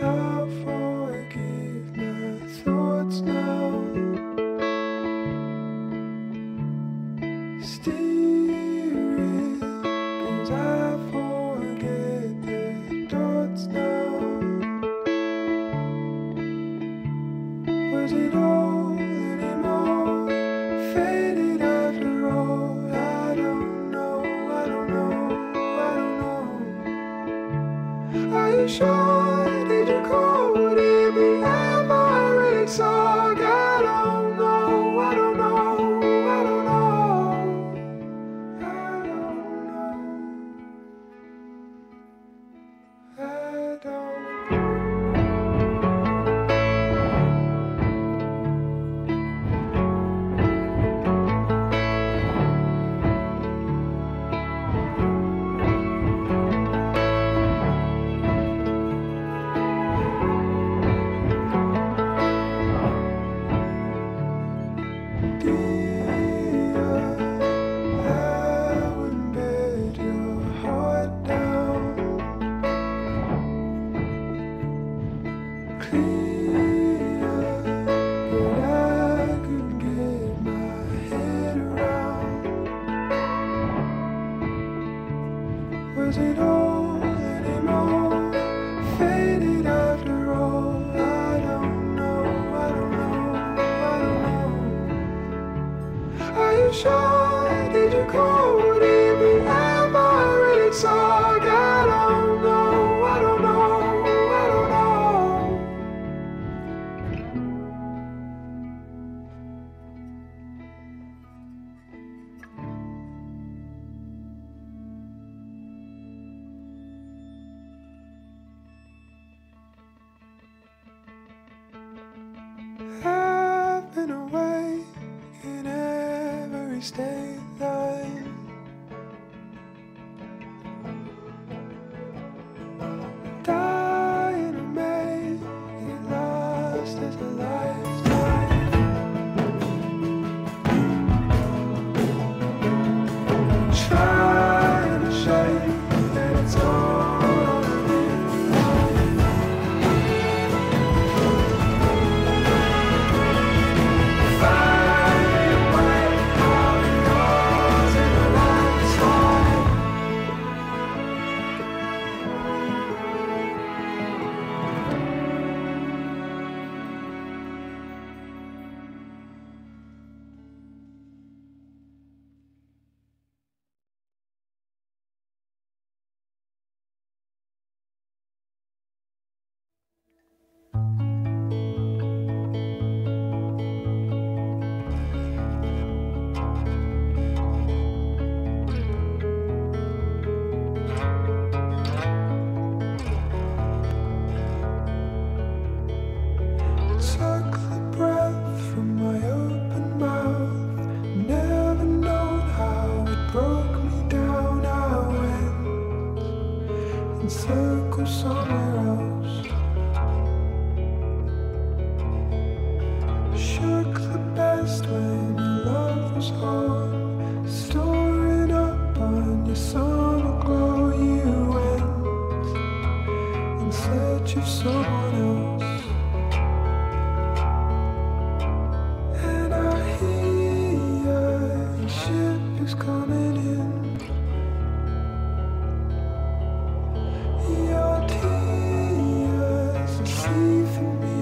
I'll forgive my thoughts now. Steering, 'cause I forget the dots now. Was it all anymore? Faded after all. I don't know, I don't know, I don't know. Are you sure? Did you call? Did we ever really talk? I don't know, I don't know, I don't know, I don't know, I don't. Was it all anymore? Faded after all. I don't know, I don't know, I don't know. Are you sure? Did you call? Did we ever really talk? I don't know, I don't know, I don't know. I've been away in every state line. Dying to make it last as a lifetime. Trying to shake that it's all in finding a way how it goes in a lifetime. Took the breath from my open mouth. Never known how it broke me down. I went in circles somewhere else. Shook the best when your love was home. Storing up on your summer glow. You went in search of someone else. And I hear your ship is coming in. Your tears are safe for me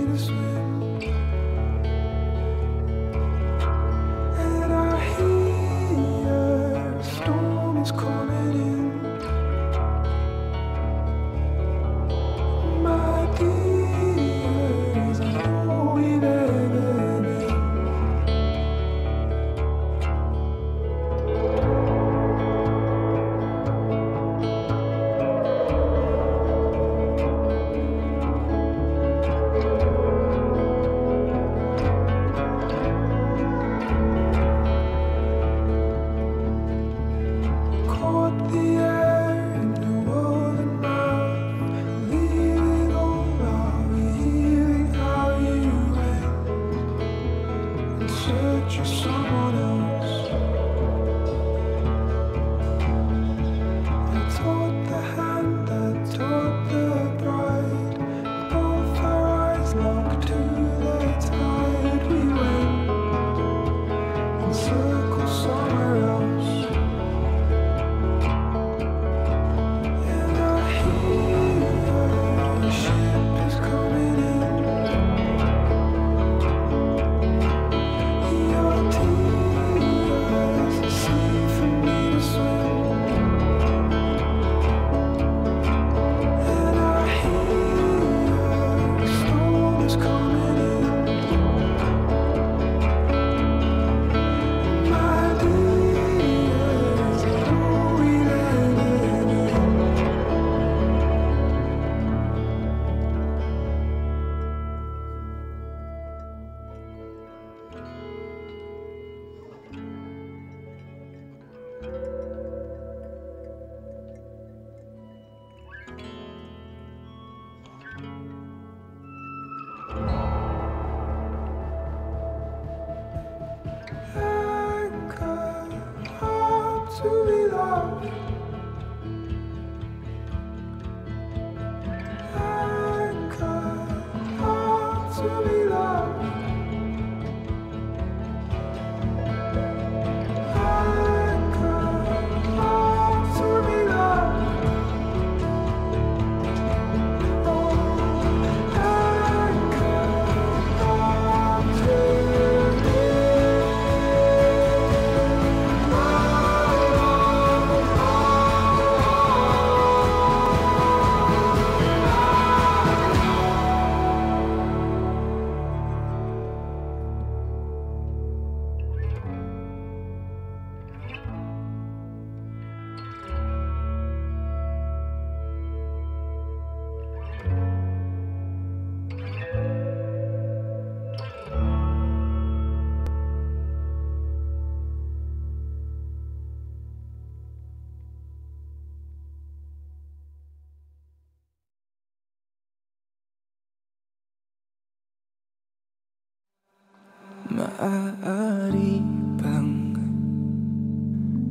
Maaari bang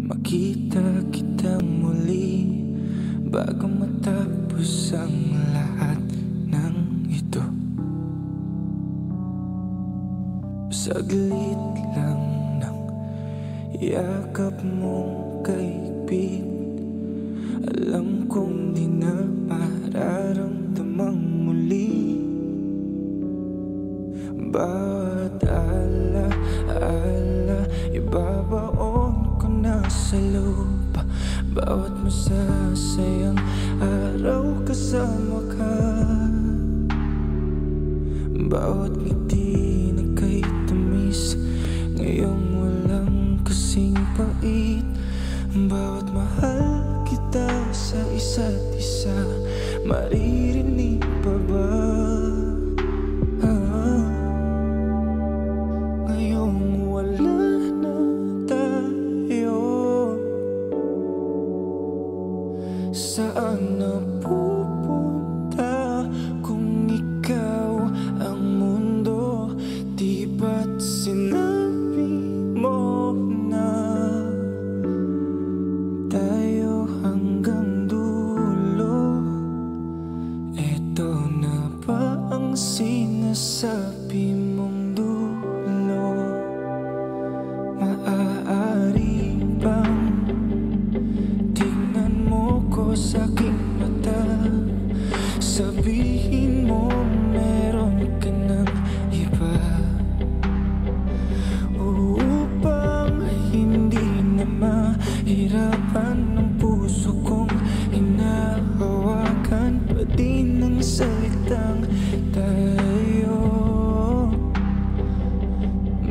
makita kita muli bago matapos ang lahat ng ito? Saglit lang ng yakap mong kaigpit, alam kong di na mararamdamang muli. Bawat ala-ala ibabaon ko na sa lupa, bawat masasayang araw kasama ka, bawat ngiti na kay tamis ngayong walang kasing pait, bawat mahal kita sa isa't isa, maririnig pa ba? Saan napupunta kung ikaw ang mundo? Di ba't sinabi mo na tayo hanggang dulo? Eto na ba ang sinasabi mong dulo? Maaari bang sa aking mata, sabihin mo meron ka ng iba, upang hindi na mahirapan ng puso kong hinahawakan pa din ng salitang tayo.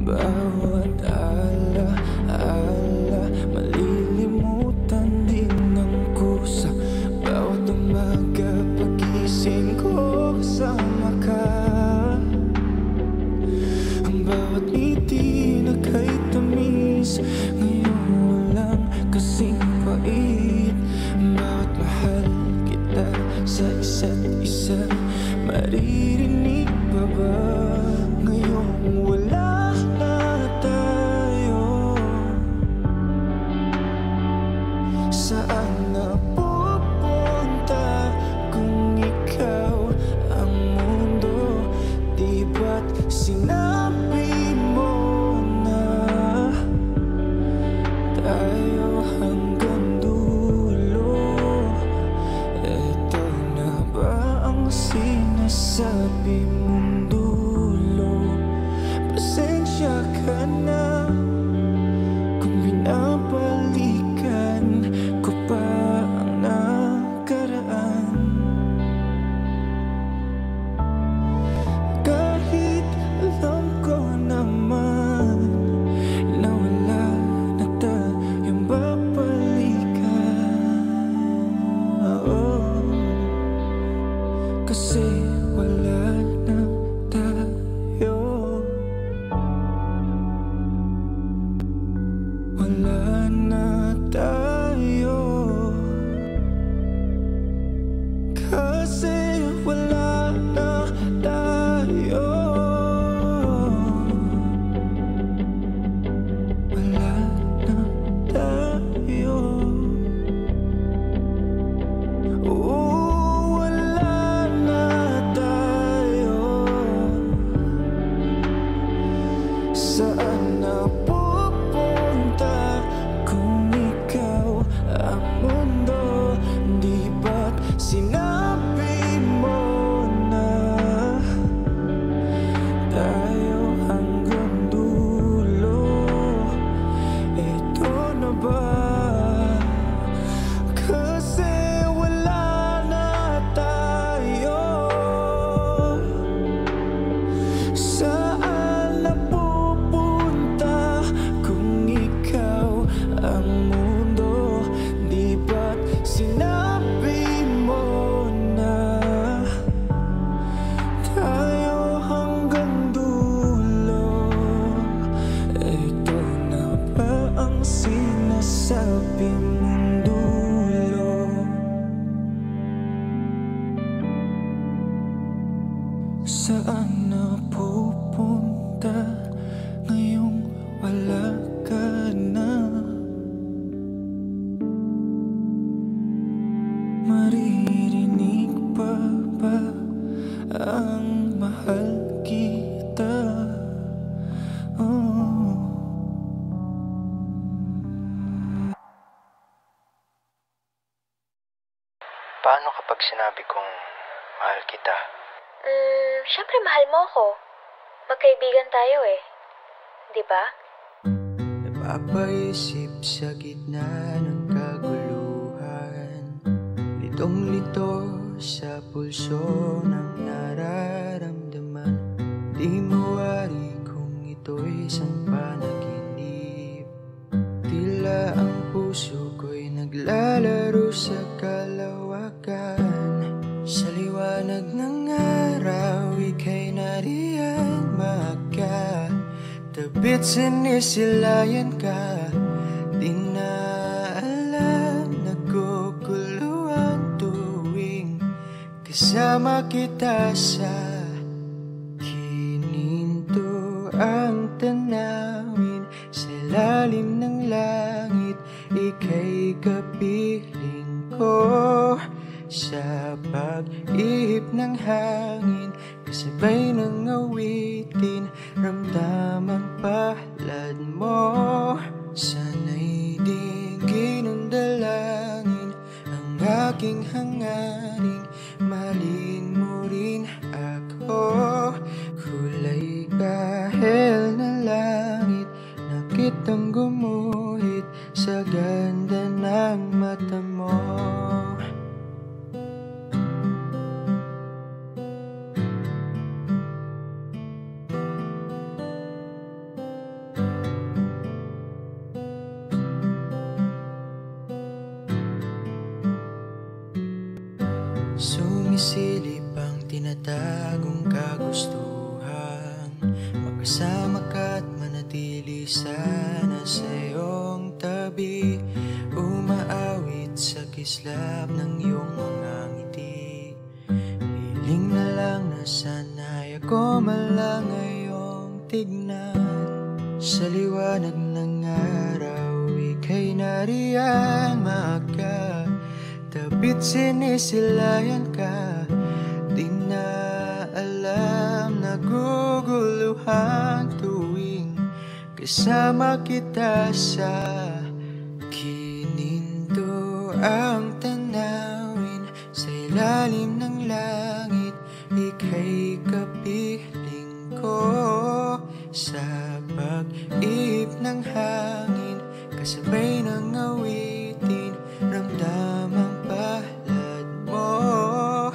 Bawat ala-ala malilimutan din ng kusa, bawat umaga pagising ko kasama ka, ang bawat ngiti na kay tamis ngayon walang kasing pait, bawat mahal kita sa isa't isa, maririnig pa ba ngayong wala na tayo? Saan napupunta kung ikaw ang mundo? Di ba't sinabi mo na tayo hanggang dulo? Eto na ba ang sinasabi mong dulo? Pasensya ka na kung binabalikan ko pa ang nakaraan, kahit alam ko Saan napupunta kung ikaw ang mundo? Di ba't sinabi mo na tayo hanggang dulo? Ito na ba? Kasi wala na tayo. Saan napupunta kung ikaw ang mundo? Di ba't sinabi mo na tayo hanggang dulo? Ito na ba ang sinasabi mong dulo? Saan napupunta ngayong wala ka na? Maririnig pa ba ang mahal kita? Oh. Paano kapag sinabi kong mahal kita? Siyempre mahal mo ako. Magkaibigan tayo eh. Di ba? Napapaisip sa gitna ng kaguluhan, litong-lito sa pulso ng nararamdaman. Di mawari kung ito'y isang panaginip. Tila ang puso ko'y naglalaro sa kalawakan. Sa liwanag ng araw, ika'y nariyan maka. Tabit sinisilayan ka, di na alam, naguguluhan tuwing kasama kita sa kininto. Ang tanawin sa lalim ng langit, ika'y kapiling ko. Sa pag-ihip ng hangin, kasabay ng awitin, ramdam ang palad mo. Sana'y dinggin ng dalangin ang aking hangaring, mahalin mo rin ako. Kulay kahel na langit na kitang gumuhit sa ganda ng mata mo. Sumisilip ang tinatagong kagustuhan, magkasama ka't manatili sana sa iyong tabi. Umaawit sa kislap ng iyong mga ngiti, hiling na lang na sana'y ako man lang ngayong tignan. Sa liwanag ng araw, ika'y nariyan maka. Tabit sinisilayan ka, di na alam, naguguluhan tuwing kasama kita sa kininto. Ang tanawin sa ilalim ng langit, ika'y kapiling ko. Sa pag-ihip ng hangin, kasabay ng awitin, ramdam ang palad mo.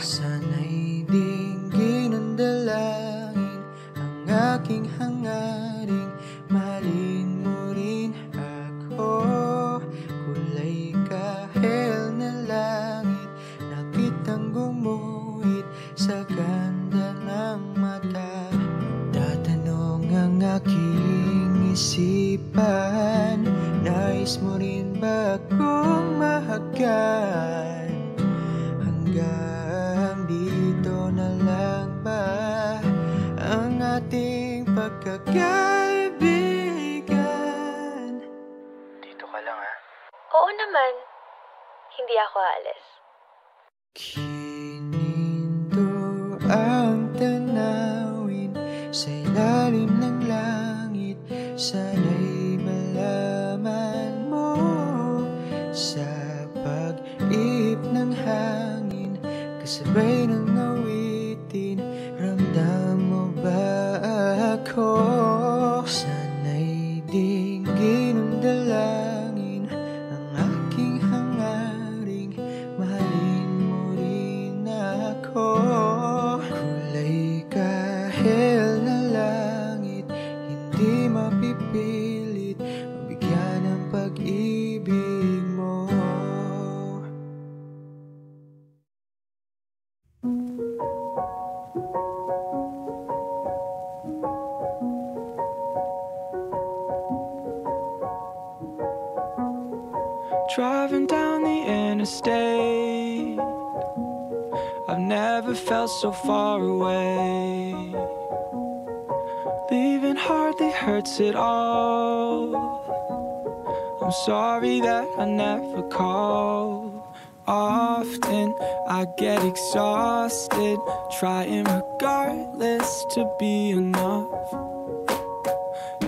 Sana'y dinggin ng dalangin ang aking hangaring, mahalin mo rin ako. Kulay kahel na langit na kitang gumuhit sa ganda ng mata. Tatanong ang aking isipan, nais mo rin ba akong mahagan? Hanggang dito na lang ba ang ating pagkakaibigan? Dito ka lang ha? Oo naman. Hindi ako aalis. Kininto ang tanawin sa ilalim ng langit, sabay na nawitin. Ramdam mo ba ako? Sana'y dinggin ng dalangin ang aking hangaring mahalin mo rin ako. Kulay kahel na langit, hindi mapipilit mabigyan ng pag-ibig mo. Driving down the interstate, I've never felt so far away. Leaving hardly hurts at all. I'm sorry that I never called. Often I get exhausted, trying regardless to be enough.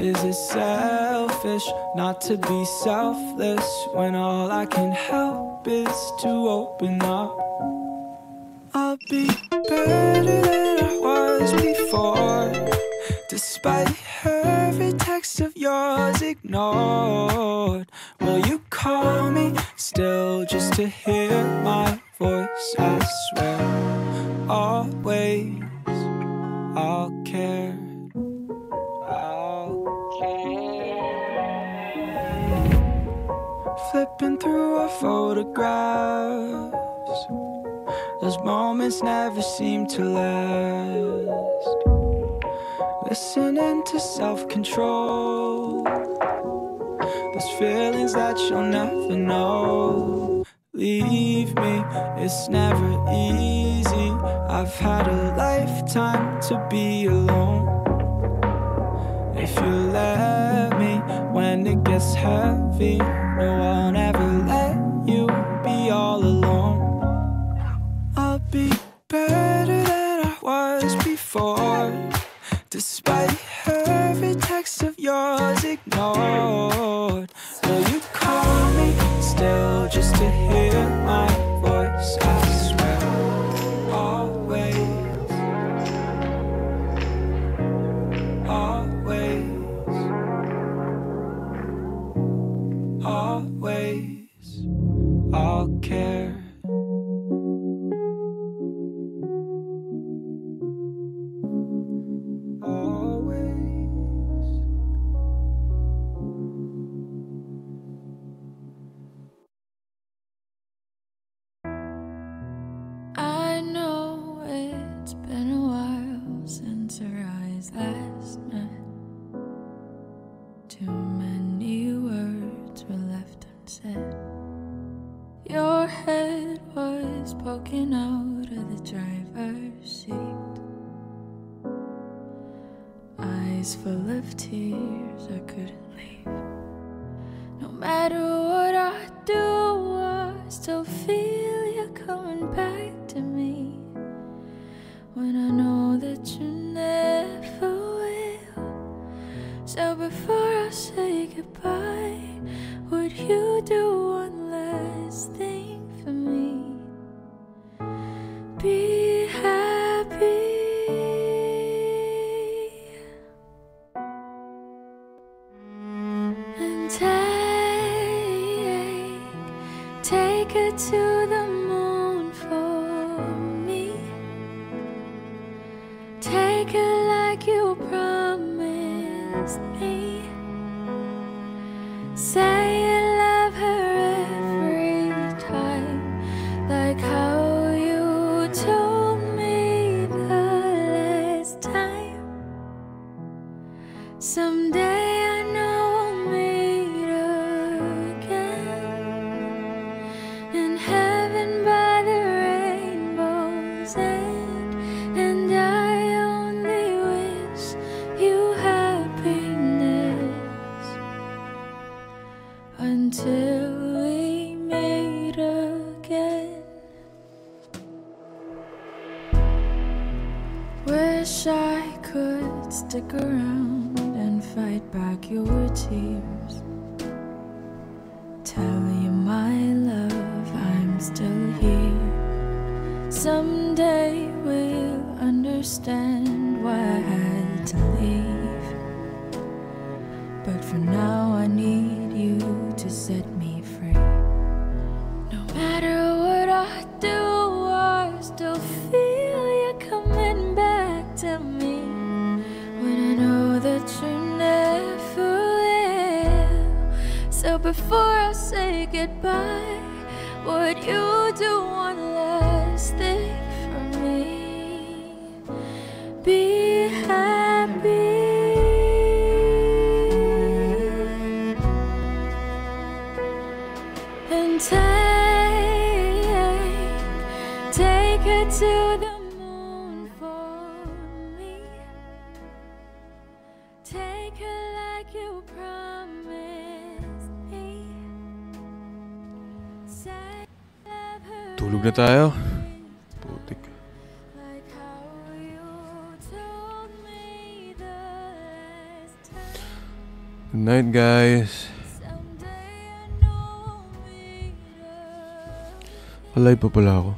Is it selfish not to be selfless when all I can help is to open up? I'll be better than I was before, despite every text of yours ignored. Will you call me still just to hear my voice? I swear, always I'll care. Flipping through our photographs, those moments never seem to last. Listening to self-control, those feelings that you'll never know. Leave me, it's never easy. I've had a lifetime to be alone. If you let me when it gets heavy, no, I'll never let you be all alone. I'll be better than I was before, despite every text of yours ignored. Will you call me still just to hear my voice? I swear, always, always, always, I'll care. I know it's been a while since our eyes last met. Too many words were left unsaid. Your head was poking out of the driver's seat, eyes full of tears, I couldn't leave. No matter what I do, I still feel you coming back to me. When I know that you never will. So before I say goodbye, would you do one last thing for me? Be happy and take her to the moon for me. Take her like you promised me. Say you love her every time, like how you told me the last time. Someday I know we'll meet again in heaven by the rainbow's end. And I only wish you happiness until we meet again. Wish I could stick around and fight back your tears. Tell you my love, I'm still here. Someday understand why I had to leave. But for now I need you to set me free. No matter what I do, I still feel you coming back to me. When I know that you never will. So before I say goodbye, would you do one last thing for me? Be happy. And take it to the moon for me. Take it like you promised me. Say love her Tulog na tayo. Putik. like how you told me the last time. Good night, guys. Someday I know we'll meet again Alive pa pala ako.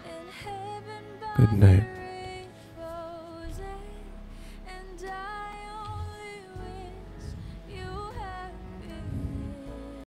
in heaven by Good night.